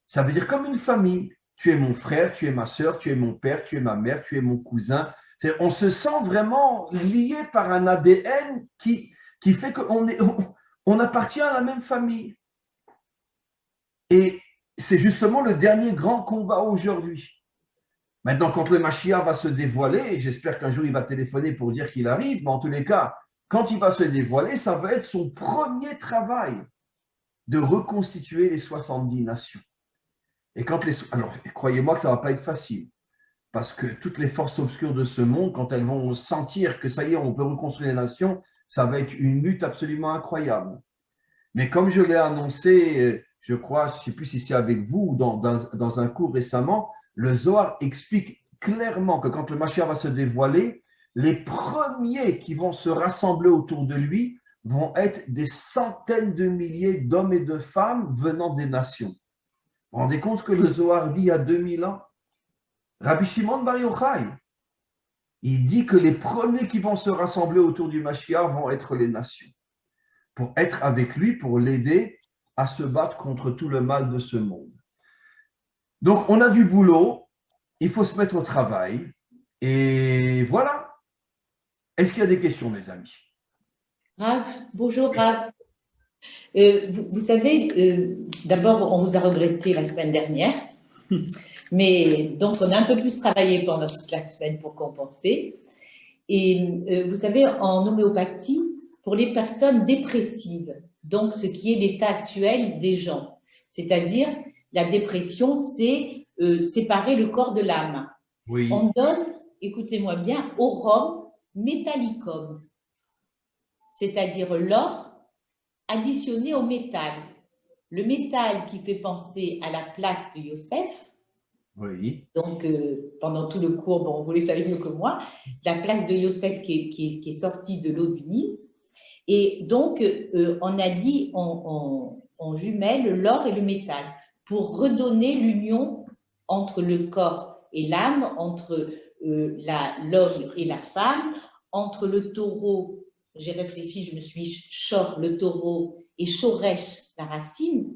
Ça veut dire comme une famille. Tu es mon frère, tu es ma sœur, tu es mon père, tu es ma mère, tu es mon cousin. On se sent vraiment lié par un ADN qui fait qu'on appartient à la même famille. Et c'est justement le dernier grand combat aujourd'hui. Maintenant, quand le Mashiach va se dévoiler, j'espère qu'un jour il va téléphoner pour dire qu'il arrive, mais en tous les cas, quand il va se dévoiler, ça va être son premier travail de reconstituer les 70 nations. Et alors, croyez-moi que ça ne va pas être facile, parce que toutes les forces obscures de ce monde, quand elles vont sentir que ça y est, on peut reconstruire les nations, ça va être une lutte absolument incroyable. Mais comme je l'ai annoncé, je crois, je ne sais plus si c'est avec vous ou dans un cours récemment, le Zohar explique clairement que quand le Mashiach va se dévoiler, les premiers qui vont se rassembler autour de lui vont être des centaines de milliers d'hommes et de femmes venant des nations. Vous vous rendez compte que le Zohar dit il y a 2000 ans? Rabbi Shimon Bar Yochai, il dit que les premiers qui vont se rassembler autour du Mashiach vont être les nations, pour être avec lui, pour l'aider à se battre contre tout le mal de ce monde. Donc, on a du boulot, il faut se mettre au travail, et voilà. Est-ce qu'il y a des questions, mes amis? Rav, bonjour Rav. Vous savez, d'abord, on vous a regretté la semaine dernière, mais donc on a un peu plus travaillé pendant toute la semaine pour compenser. Et vous savez, en homéopathie, pour les personnes dépressives, donc ce qui est l'état actuel des gens, c'est-à-dire la dépression, c'est séparer le corps de l'âme. Oui. On donne, écoutez-moi bien, aurum metallicum, c'est-à-dire l'or additionné au métal. Le métal qui fait penser à la plaque de Yosef. Oui. Donc, pendant tout le cours, bon, vous le savez mieux que moi, la plaque de Yosef qui est sortie de l'eau du Nil. Et donc, on a dit, on jumelle l'or et le métal pour redonner l'union entre le corps et l'âme, entre l'homme et la femme, entre le taureau. J'ai réfléchi, je me suis Shor, le taureau, et Shoresh, la racine,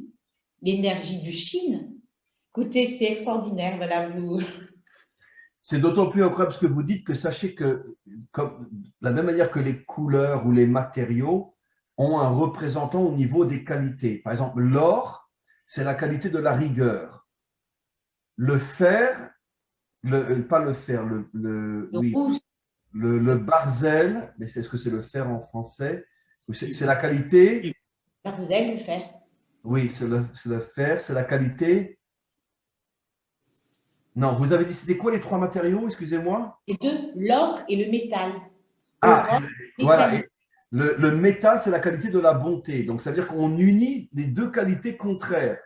l'énergie du Shin. Écoutez, c'est extraordinaire, voilà, vous. C'est d'autant plus incroyable ce que vous dites que sachez que, comme, de la même manière que les couleurs ou les matériaux ont un représentant au niveau des qualités. Par exemple, l'or, c'est la qualité de la rigueur. Le fer, pas le fer, oui, rouge. Le barzel, mais est-ce que c'est le fer en français? C'est la qualité. Barzel, le fer. Oui, c'est le fer, c'est la qualité. Non, vous avez dit, c'était quoi les trois matériaux, excusez-moi? Les deux, l'or et le métal. Ah, voilà. Le métal, c'est la qualité de la bonté. Donc, ça veut dire qu'on unit les deux qualités contraires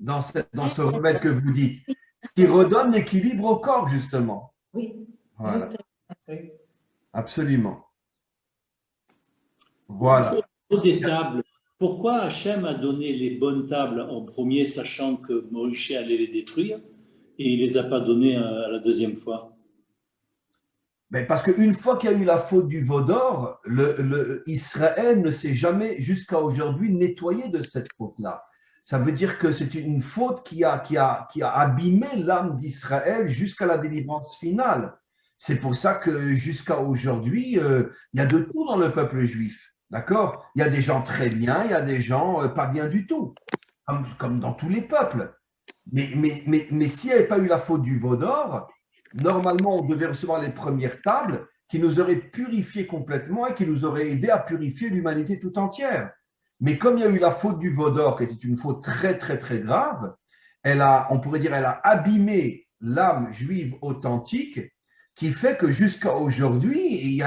dans ce remède que vous dites. Ce qui redonne l'équilibre au corps, justement. Oui. Voilà. Oui. Absolument. Voilà. Des tables. Pourquoi Hachem a donné les bonnes tables en premier, sachant que Moïse allait les détruire, et il ne les a pas données à la deuxième fois? Mais parce qu'une fois qu'il y a eu la faute du veau d'or, Israël ne s'est jamais, jusqu'à aujourd'hui, nettoyé de cette faute-là. Ça veut dire que c'est une faute qui a abîmé l'âme d'Israël jusqu'à la délivrance finale. C'est pour ça que jusqu'à aujourd'hui, il y a de tout dans le peuple juif. D'accord? Il y a des gens très bien, il y a des gens pas bien du tout, comme dans tous les peuples. Mais s'il n'y avait pas eu la faute du veau d'or, normalement, on devait recevoir les premières tables qui nous auraient purifiés complètement et qui nous auraient aidé à purifier l'humanité tout entière. Mais comme il y a eu la faute du veau d'or, qui était une faute très, très, très grave, on pourrait dire, elle a abîmé l'âme juive authentique, qui fait que jusqu'à aujourd'hui, il y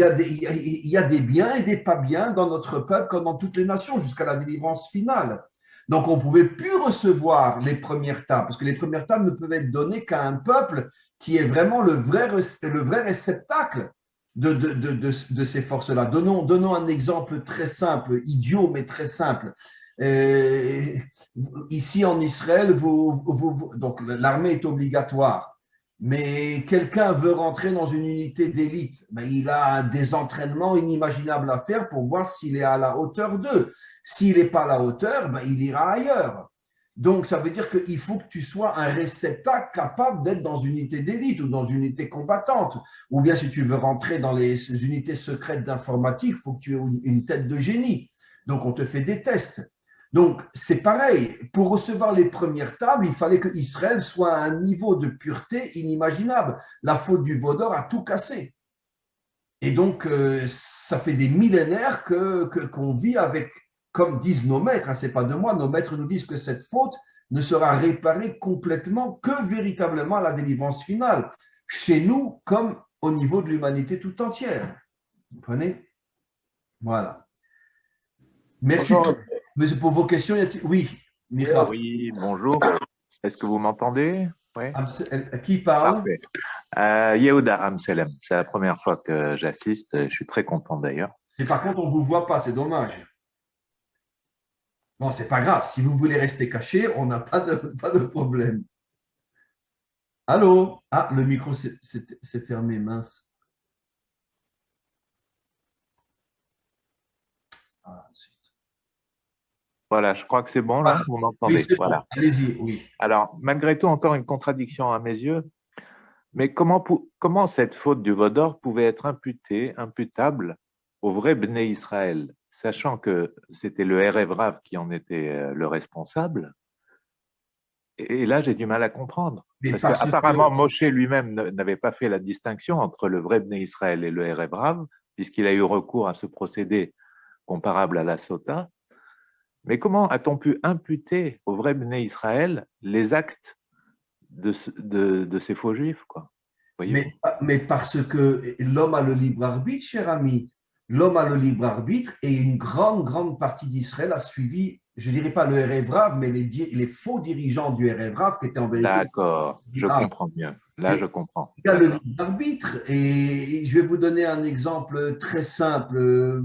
a des biens et des pas biens dans notre peuple comme dans toutes les nations, jusqu'à la délivrance finale. Donc, on ne pouvait plus recevoir les premières tables, parce que les premières tables ne peuvent être données qu'à un peuple qui est vraiment le vrai réceptacle de ces forces-là. Donnons un exemple très simple, idiot, mais très simple. Ici en Israël, donc l'armée est obligatoire, mais quelqu'un veut rentrer dans une unité d'élite, ben, il a des entraînements inimaginables à faire pour voir s'il est à la hauteur d'eux. S'il n'est pas à la hauteur, ben, il ira ailleurs. Donc, ça veut dire qu'il faut que tu sois un réceptacle capable d'être dans une unité d'élite ou dans une unité combattante. Ou bien, si tu veux rentrer dans les unités secrètes d'informatique, il faut que tu aies une tête de génie. Donc, on te fait des tests. Donc, c'est pareil. Pour recevoir les premières tables, il fallait que Israël soit à un niveau de pureté inimaginable. La faute du Vaudor a tout cassé. Et donc, ça fait des millénaires qu'on vit avec, comme disent nos maîtres, hein, ce n'est pas de moi, nos maîtres nous disent que cette faute ne sera réparée complètement que véritablement à la délivrance finale, chez nous comme au niveau de l'humanité tout entière. Vous comprenez? Voilà. Merci pour vos questions. Oui, Micha. Oui, bonjour. Est-ce que vous m'entendez? Oui. Qui parle? Parfait. Yehuda Amselem. C'est la première fois que j'assiste. Je suis très content d'ailleurs. Et par contre, on ne vous voit pas, c'est dommage. Bon, c'est pas grave. Si vous voulez rester caché, on n'a pas de problème. Allô? Ah, le micro s'est fermé, mince. Voilà, je crois que c'est bon là, vous m'entendez. Oui, voilà. Bon. Allez-y, oui. Alors, malgré tout, encore une contradiction à mes yeux. Mais comment cette faute du Vaudor pouvait être imputable au vrai Bnei Israël, sachant que c'était le Erev Rav qui en était le responsable? Et là, j'ai du mal à comprendre. Parce qu'apparemment, Moshe lui-même n'avait pas fait la distinction entre le vrai Bnei Israël et le Erev Rav, puisqu'il a eu recours à ce procédé comparable à la Sota. Mais comment a-t-on pu imputer au vrai Bnei Israël les actes de ces faux juifs, quoi? Mais parce que l'homme a le libre arbitre, cher ami. L'homme a le libre arbitre et une grande partie d'Israël a suivi, je ne dirais pas le Erev Rav, mais les faux dirigeants du Erev Rav qui étaient en vérité. D'accord, je comprends mieux. Là, je comprends. Il y a le libre arbitre et je vais vous donner un exemple très simple,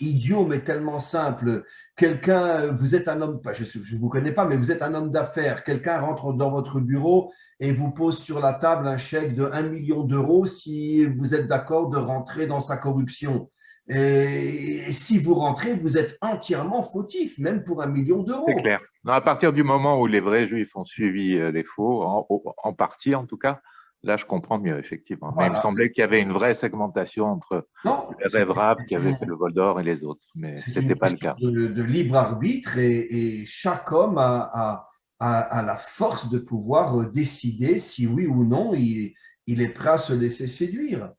idiot, mais tellement simple. Quelqu'un, vous êtes un homme, je ne vous connais pas, mais vous êtes un homme d'affaires. Quelqu'un rentre dans votre bureau et vous pose sur la table un chèque de 1 million d'euros si vous êtes d'accord de rentrer dans sa corruption. Et si vous rentrez, vous êtes entièrement fautif, même pour 1 million d'euros. C'est clair. Non, à partir du moment où les vrais juifs ont suivi les faux, en partie en tout cas, là je comprends mieux, effectivement. Voilà. Mais il me semblait qu'il y avait une vraie segmentation entre les Erev Rav qui avaient fait le vol d'or et les autres, mais ce n'était pas le cas. De libre arbitre et chaque homme a la force de pouvoir décider si oui ou non il est prêt à se laisser séduire.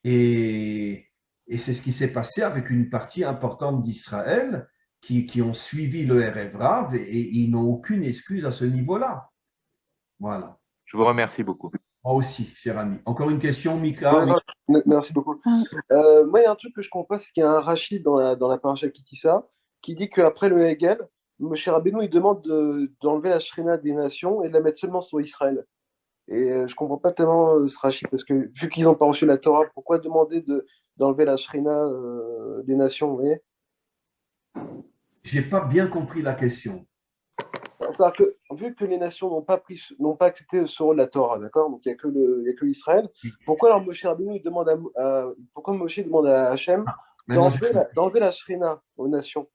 Et c'est ce qui s'est passé avec une partie importante d'Israël qui ont suivi le Erev Rav et ils n'ont aucune excuse à ce niveau-là. Voilà. Je vous remercie beaucoup. Moi aussi, cher ami. Encore une question, Mika? Ouais, merci beaucoup. Moi, il y a un truc que je ne comprends pas, c'est qu'il y a un Rachid dans la paracha Kitissa qui dit qu'après le Hegel, Moshe Rabbeinu, il demande d'enlever la Shrina des nations et de la mettre seulement sur Israël. Et je ne comprends pas tellement ce Rachid, parce que vu qu'ils n'ont pas reçu la Torah, pourquoi demander d'enlever la Shrina des nations, vous voyez? Je n'ai pas bien compris la question. C'est-à-dire que, vu que les nations n'ont pas accepté ce rôle de la Torah, d'accord? Donc il n'y a que Israël. Pourquoi alors Moshe Rabbeinu pourquoi Moshe demande à Hachem d'enlever la Shrina aux nations?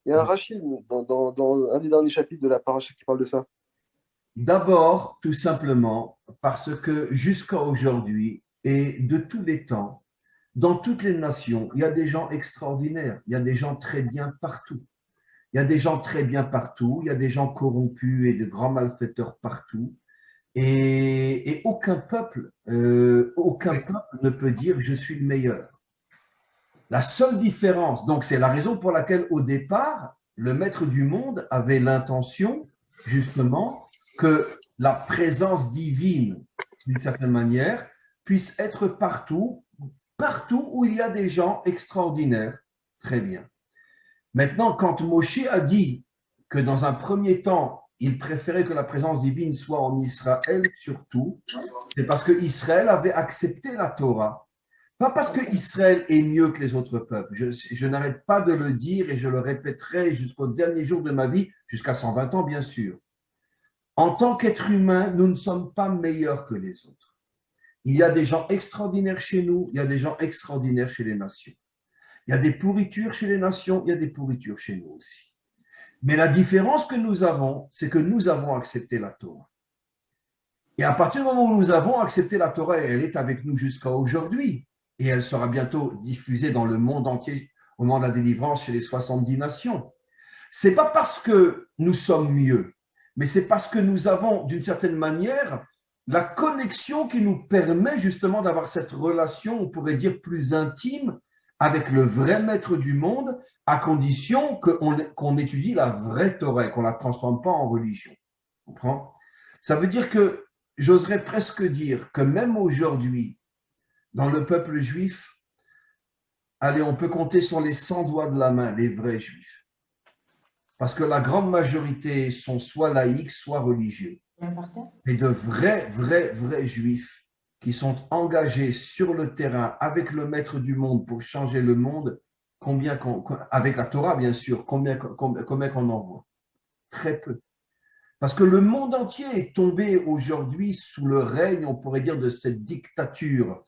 Il y a un Rachid dans un des derniers chapitres de la paracha qui parle de ça. D'abord, tout simplement, parce que jusqu'à aujourd'hui et de tous les temps, dans toutes les nations, il y a des gens extraordinaires, il y a des gens très bien partout. Il y a des gens très bien partout, il y a des gens corrompus et de grands malfaiteurs partout. Et aucun peuple ne peut dire « je suis le meilleur ». La seule différence, donc c'est la raison pour laquelle au départ, le maître du monde avait l'intention justement que la présence divine, d'une certaine manière, puisse être partout où il y a des gens extraordinaires. Très bien. Maintenant, quand Moshe a dit que dans un premier temps, il préférait que la présence divine soit en Israël surtout, c'est parce que Israël avait accepté la Torah. Pas parce que Israël est mieux que les autres peuples. Je n'arrête pas de le dire et je le répéterai jusqu'au dernier jour de ma vie, jusqu'à 120 ans, bien sûr. En tant qu'être humain, nous ne sommes pas meilleurs que les autres. Il y a des gens extraordinaires chez nous, il y a des gens extraordinaires chez les nations. Il y a des pourritures chez les nations, il y a des pourritures chez nous aussi. Mais la différence que nous avons, c'est que nous avons accepté la Torah. Et à partir du moment où nous avons accepté la Torah, elle est avec nous jusqu'à aujourd'hui. Et elle sera bientôt diffusée dans le monde entier au moment de la délivrance chez les 70 nations. Ce n'est pas parce que nous sommes mieux, mais c'est parce que nous avons, d'une certaine manière, la connexion qui nous permet justement d'avoir cette relation, on pourrait dire, plus intime avec le vrai maître du monde, à condition qu'on étudie la vraie Torah et qu'on ne la transforme pas en religion. Tu comprends? Ça veut dire que, j'oserais presque dire que même aujourd'hui, dans le peuple juif, allez, on peut compter sur les 100 doigts de la main les vrais juifs. Parce que la grande majorité sont soit laïcs, soit religieux. Mais de vrais juifs qui sont engagés sur le terrain avec le maître du monde pour changer le monde, avec la Torah bien sûr, combien qu'on en voit? Très peu. Parce que le monde entier est tombé aujourd'hui sous le règne, on pourrait dire, de cette dictature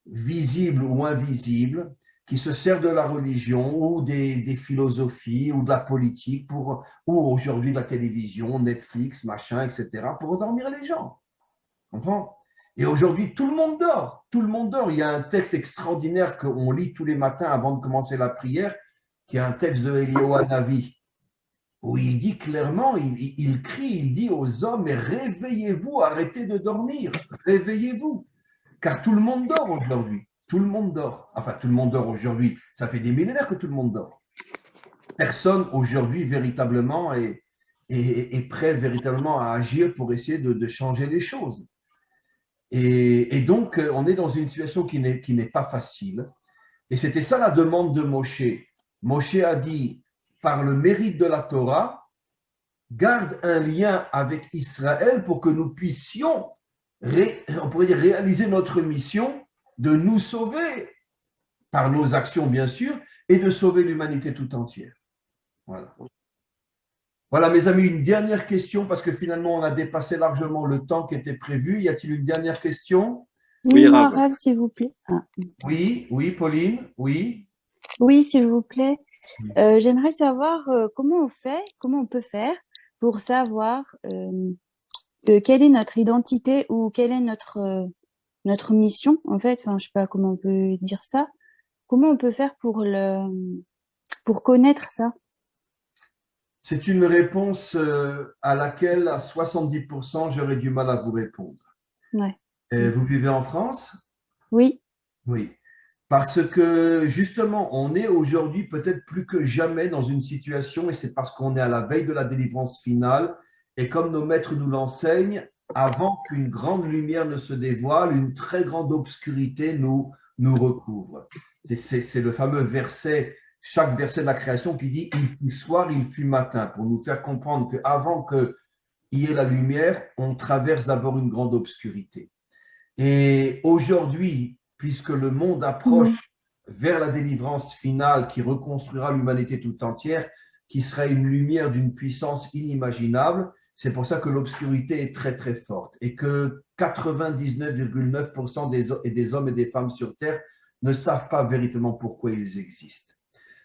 visible ou invisible, qui se sert de la religion ou des philosophies ou de la politique ou aujourd'hui de la télévision, Netflix, machin, etc., pour endormir les gens. Comprends? Et aujourd'hui, tout le monde dort. Tout le monde dort. Il y a un texte extraordinaire qu'on lit tous les matins avant de commencer la prière, qui est un texte de Eliyahu Hanavi, où il dit clairement, il crie, il dit aux hommes, mais réveillez-vous, arrêtez de dormir, réveillez-vous. Car tout le monde dort aujourd'hui. Tout le monde dort. Enfin, tout le monde dort aujourd'hui. Ça fait des millénaires que tout le monde dort. Personne aujourd'hui véritablement est prêt véritablement à agir pour essayer de changer les choses. Et donc, on est dans une situation qui n'est pas facile. Et c'était ça la demande de Moshe. Moshe a dit, par le mérite de la Torah, garde un lien avec Israël pour que nous puissions, on pourrait dire, réaliser notre mission de nous sauver par nos actions, bien sûr, et de sauver l'humanité tout entière. Voilà. Voilà, mes amis, une dernière question, parce que finalement, on a dépassé largement le temps qui était prévu. Y a-t-il une dernière question? Oui, moi, Rav, s'il vous plaît. Ah. Oui, Pauline, oui. Oui, s'il vous plaît. J'aimerais savoir comment on peut faire pour savoir quelle est notre identité ou quelle est notre mission, en fait. Enfin, je sais pas comment on peut dire ça. Comment on peut faire pour connaître ça? C'est une réponse à laquelle, à 70%, j'aurais du mal à vous répondre. Ouais. Vous vivez en France? Oui. Oui. Parce que, justement, on est aujourd'hui peut-être plus que jamais dans une situation, et c'est parce qu'on est à la veille de la délivrance finale, et comme nos maîtres nous l'enseignent, avant qu'une grande lumière ne se dévoile, une très grande obscurité nous recouvre. C'est le fameux verset, chaque verset de la création qui dit « il fut soir, il fut matin », pour nous faire comprendre qu'avant qu'il y ait la lumière, on traverse d'abord une grande obscurité. Et aujourd'hui, puisque le monde approche vers la délivrance finale qui reconstruira l'humanité tout entière, qui sera une lumière d'une puissance inimaginable, c'est pour ça que l'obscurité est très très forte et que 99,9% des hommes et des femmes sur Terre ne savent pas véritablement pourquoi ils existent.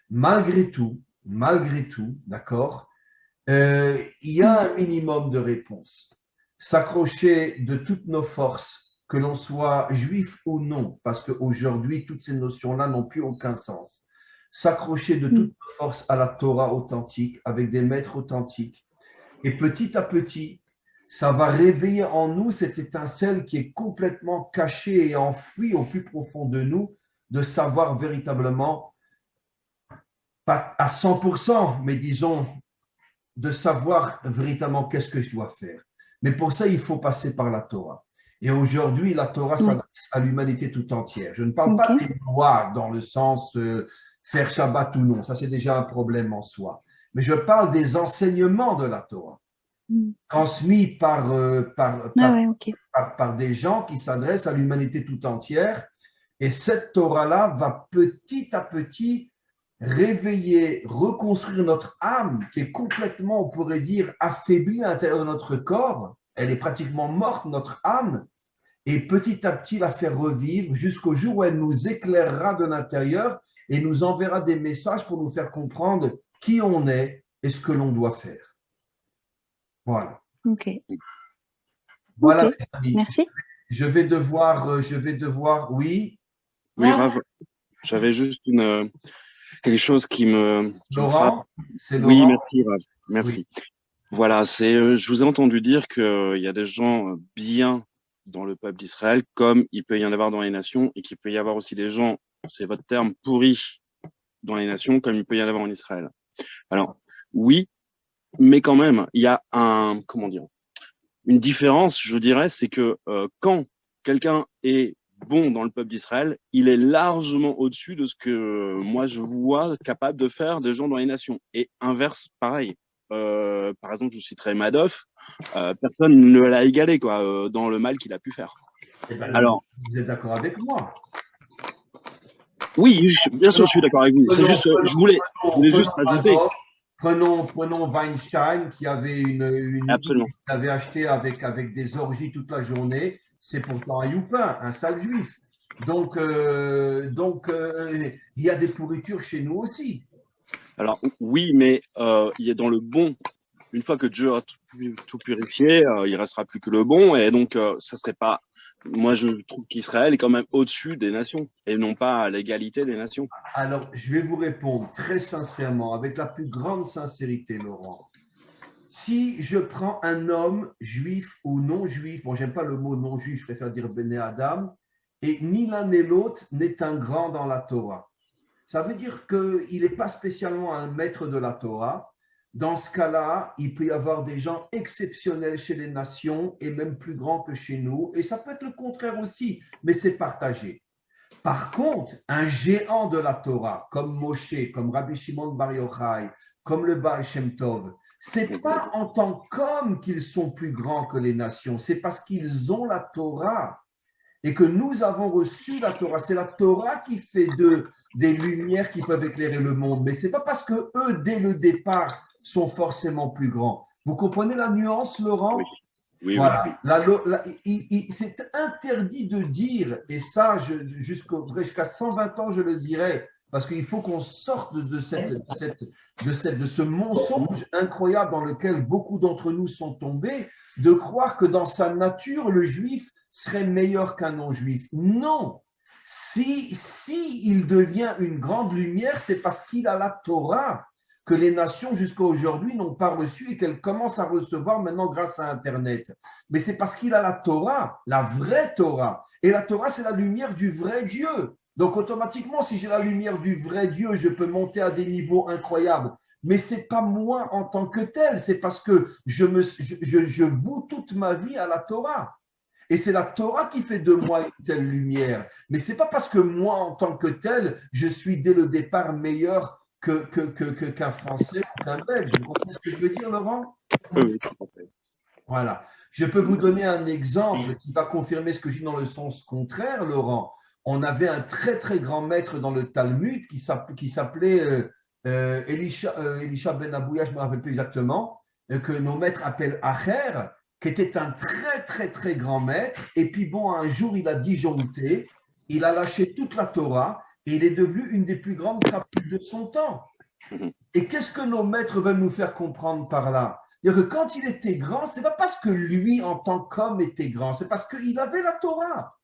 Malgré tout, d'accord, il y a un minimum de réponses. S'accrocher de toutes nos forces, que l'on soit juif ou non, parce qu'aujourd'hui, toutes ces notions-là n'ont plus aucun sens. S'accrocher de toutes nos forces à la Torah authentique, avec des maîtres authentiques. Et petit à petit, ça va réveiller en nous cette étincelle qui est complètement cachée et enfouie au plus profond de nous, de savoir véritablement, pas à 100%, mais disons, de savoir véritablement qu'est-ce que je dois faire. Mais pour ça, il faut passer par la Torah. Et aujourd'hui, la Torah s'adresse à l'humanité tout entière. Je ne parle pas des lois dans le sens faire Shabbat ou non, ça c'est déjà un problème en soi. mais je parle des enseignements de la Torah, transmis par des gens qui s'adressent à l'humanité tout entière. Et cette Torah-là va petit à petit réveiller, reconstruire notre âme qui est complètement, on pourrait dire, affaiblie à l'intérieur de notre corps. Elle est pratiquement morte, notre âme, et petit à petit la faire revivre jusqu'au jour où elle nous éclairera de l'intérieur et nous enverra des messages pour nous faire comprendre qui on est et ce que l'on doit faire. Voilà. Ok. Voilà, Ok. mes amis. Merci. Je vais devoir, oui. Oui, Rav, j'avais juste quelque chose qui me Laurent, c'est Laurent. Oui, merci, Rav. Merci. Oui. Voilà, je vous ai entendu dire qu'il y a des gens bien dans le peuple d'Israël, comme il peut y en avoir dans les nations, et qu'il peut y avoir aussi des gens, c'est votre terme, pourris dans les nations, comme il peut y en avoir en Israël. Alors, oui, mais quand même, il y a une différence, je dirais, c'est que quand quelqu'un est bon dans le peuple d'Israël, il est largement au-dessus de ce que moi je vois capable de faire des gens dans les nations. Et inverse, pareil. Par exemple, je citerai Madoff, personne ne l'a égalé dans le mal qu'il a pu faire. Ben, alors, vous êtes d'accord avec moi? Oui, bien sûr, je suis d'accord avec vous. C'est juste, je voulais juste ajouter. Prenons Weinstein qui avait Absolument. qu'il avait acheté avec des orgies toute la journée. C'est pourtant un youpin, un sale juif. Donc, il y a des pourritures chez nous aussi. Alors oui, mais il est dans le bon. Une fois que Dieu a tout purifié, il restera plus que le bon. Et donc, ça serait pas. Moi, je trouve qu'Israël est quand même au-dessus des nations et non pas à l'égalité des nations. Alors, je vais vous répondre très sincèrement, avec la plus grande sincérité, Laurent. Si je prends un homme juif ou non juif, bon, j'aime pas le mot non juif, je préfère dire Béné Adam, et ni l'un ni l'autre n'est un grand dans la Torah. Ça veut dire qu'il n'est pas spécialement un maître de la Torah. Dans ce cas-là, il peut y avoir des gens exceptionnels chez les nations et même plus grands que chez nous. Et ça peut être le contraire aussi, mais c'est partagé. Par contre, un géant de la Torah, comme Moshe, comme Rabbi Shimon Bar Yochai, comme le Baal Shem Tov, c'est pas en tant qu'hommes qu'ils sont plus grands que les nations, c'est parce qu'ils ont la Torah et que nous avons reçu la Torah. C'est la Torah qui fait d'eux des lumières qui peuvent éclairer le monde, mais c'est pas parce que eux, dès le départ, sont forcément plus grands. Vous comprenez la nuance, Laurent? Oui, voilà. C'est interdit de dire, et ça, jusqu'à 120 ans, je le dirai, parce qu'il faut qu'on sorte de ce mensonge incroyable dans lequel beaucoup d'entre nous sont tombés, de croire que dans sa nature, le juif serait meilleur qu'un non-juif. Non. Si il devient une grande lumière, c'est parce qu'il a la Torah que les nations jusqu'à aujourd'hui n'ont pas reçu et qu'elles commencent à recevoir maintenant grâce à Internet. Mais c'est parce qu'il a la Torah, la vraie Torah. Et la Torah, c'est la lumière du vrai Dieu. Donc automatiquement, si j'ai la lumière du vrai Dieu, je peux monter à des niveaux incroyables. Mais ce n'est pas moi en tant que tel, c'est parce que je voue toute ma vie à la Torah. Et c'est la Torah qui fait de moi une telle lumière. Mais ce n'est pas parce que moi, en tant que tel, je suis dès le départ meilleur qu'un Français ou qu'un Belge. Vous comprenez ce que je veux dire, Laurent? Oui. Voilà. Je peux vous donner un exemple qui va confirmer ce que je dis dans le sens contraire, Laurent. On avait un très, très grand maître dans le Talmud qui s'appelait Elisha ben Abouya, je ne me rappelle plus exactement, que nos maîtres appellent Acher, qui était un très, très, très grand maître. Et puis bon, un jour, il a disjoncté, il a lâché toute la Torah, et il est devenu une des plus grandes crapules de son temps. Et qu'est-ce que nos maîtres veulent nous faire comprendre par là? C'est-à-dire que quand il était grand, ce n'est pas parce que lui, en tant qu'homme, était grand, c'est parce qu'il avait la Torah.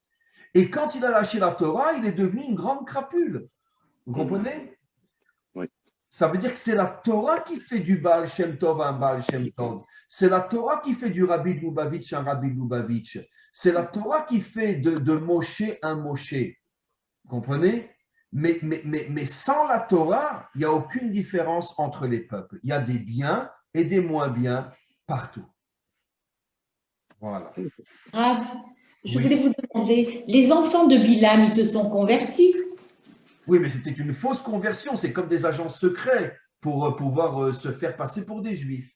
Et quand il a lâché la Torah, il est devenu une grande crapule. Vous comprenez? Oui. Ça veut dire que c'est la Torah qui fait du Baal Shem Tov un Baal Shem Tov. C'est la Torah qui fait du Rabbi Lubavitch un Rabbi Lubavitch. C'est la Torah qui fait de Moshe un Moshe. Vous comprenez? Mais sans la Torah, il n'y a aucune différence entre les peuples. Il y a des biens et des moins biens partout. Voilà. Je voulais vous demander, les enfants de Bilam, ils se sont convertis? Oui, mais c'était une fausse conversion. C'est comme des agents secrets. pour pouvoir se faire passer pour des Juifs.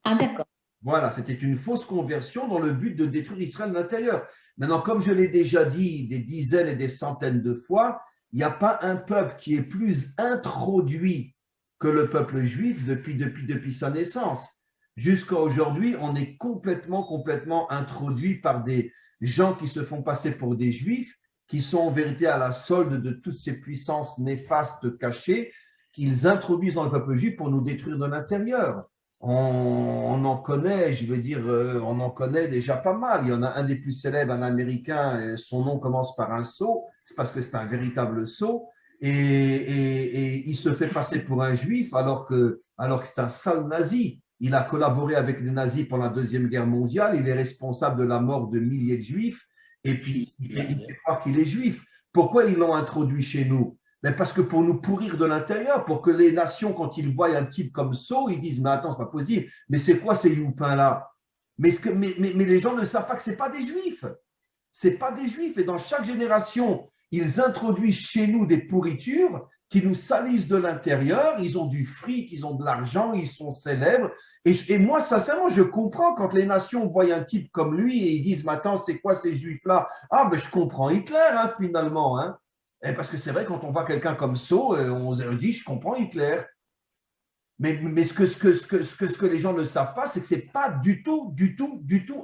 Ah, d'accord. Voilà, c'était une fausse conversion dans le but de détruire Israël de l'intérieur. Maintenant, comme je l'ai déjà dit des dizaines et des centaines de fois, il n'y a pas un peuple qui est plus introduit que le peuple juif depuis sa naissance. Jusqu'à aujourd'hui, on est complètement introduit par des gens qui se font passer pour des juifs, qui sont en vérité à la solde de toutes ces puissances néfastes cachées, qu'ils introduisent dans le peuple juif pour nous détruire de l'intérieur. On en connaît, je veux dire, on en connaît déjà pas mal. Il y en a un des plus célèbres, un Américain, son nom commence par un sceau, c'est parce que c'est un véritable sceau, et il se fait passer pour un juif alors que c'est un sale nazi. Il a collaboré avec les nazis pendant la Deuxième Guerre mondiale, il est responsable de la mort de milliers de juifs, et puis il fait croire qu'il est juif. Pourquoi ils l'ont introduit chez nous? Mais parce que pour nous pourrir de l'intérieur, pour que les nations, quand ils voient un type comme Sceaux, ils disent « Mais attends, c'est pas possible, mais c'est quoi ces youpins-là » mais les gens ne savent pas que ce n'est pas des juifs. Ce n'est pas des juifs. Et dans chaque génération, ils introduisent chez nous des pourritures qui nous salissent de l'intérieur. Ils ont du fric, ils ont de l'argent, ils sont célèbres. Et moi, sincèrement, je comprends quand les nations voient un type comme lui et ils disent « Mais attends, c'est quoi ces juifs-là » Ah, ben je comprends Hitler, hein, finalement, hein. Et parce que c'est vrai, quand on voit quelqu'un comme Sceaux, on dit « je comprends Hitler ». Mais ce que les gens ne savent pas, c'est que ce n'est pas du tout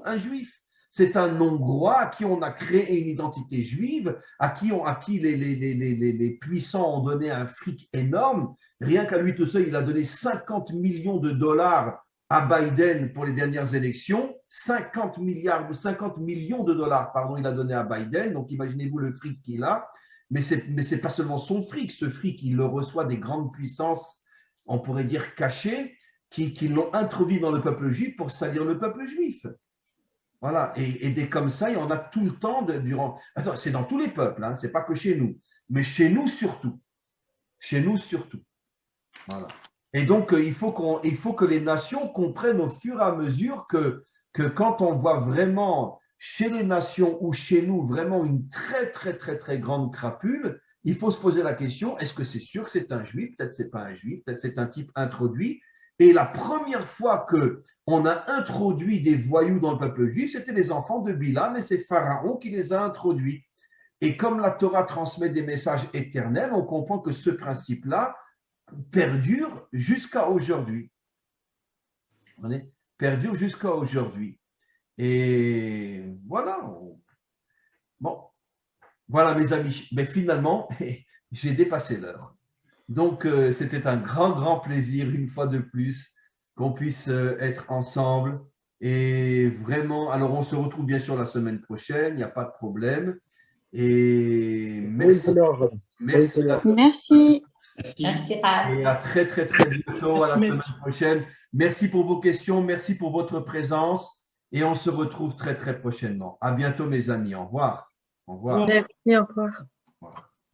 un juif. C'est un Hongrois à qui on a créé une identité juive, à qui les puissants ont donné un fric énorme. Rien qu'à lui tout seul, il a donné 50 millions de dollars à Biden pour les dernières élections. 50 millions de dollars, pardon, il a donné à Biden. Donc imaginez-vous le fric qu'il a. Mais ce n'est pas seulement son fric. Ce fric, il le reçoit des grandes puissances, on pourrait dire cachées, qui l'ont introduit dans le peuple juif pour salir le peuple juif. Voilà. Et des comme ça, il y en a tout le temps durant. Attends, c'est dans tous les peuples, hein, ce n'est pas que chez nous. Mais chez nous surtout. Chez nous surtout. Voilà. Et donc, il faut que les nations comprennent au fur et à mesure que quand on voit vraiment chez les nations ou chez nous vraiment une très grande crapule, il faut se poser la question, est-ce que c'est sûr que c'est un juif? Peut-être c'est pas un juif, peut-être c'est un type introduit. Et la première fois qu'on a introduit des voyous dans le peuple juif, c'était les enfants de Bilam et c'est Pharaon qui les a introduits. Et comme la Torah transmet des messages éternels, on comprend que ce principe-là perdure jusqu'à aujourd'hui. Perdure jusqu'à aujourd'hui. Et voilà. Bon, voilà mes amis. Mais finalement, j'ai dépassé l'heure. Donc, c'était un grand plaisir, une fois de plus, qu'on puisse être ensemble. Et vraiment, alors on se retrouve bien sûr la semaine prochaine, il n'y a pas de problème. Et merci. Merci. Merci. Et à très bientôt, à la semaine prochaine. Merci pour vos questions, merci pour votre présence. Et on se retrouve très prochainement. À bientôt, mes amis. Au revoir. Au revoir. Merci, au revoir. Au revoir.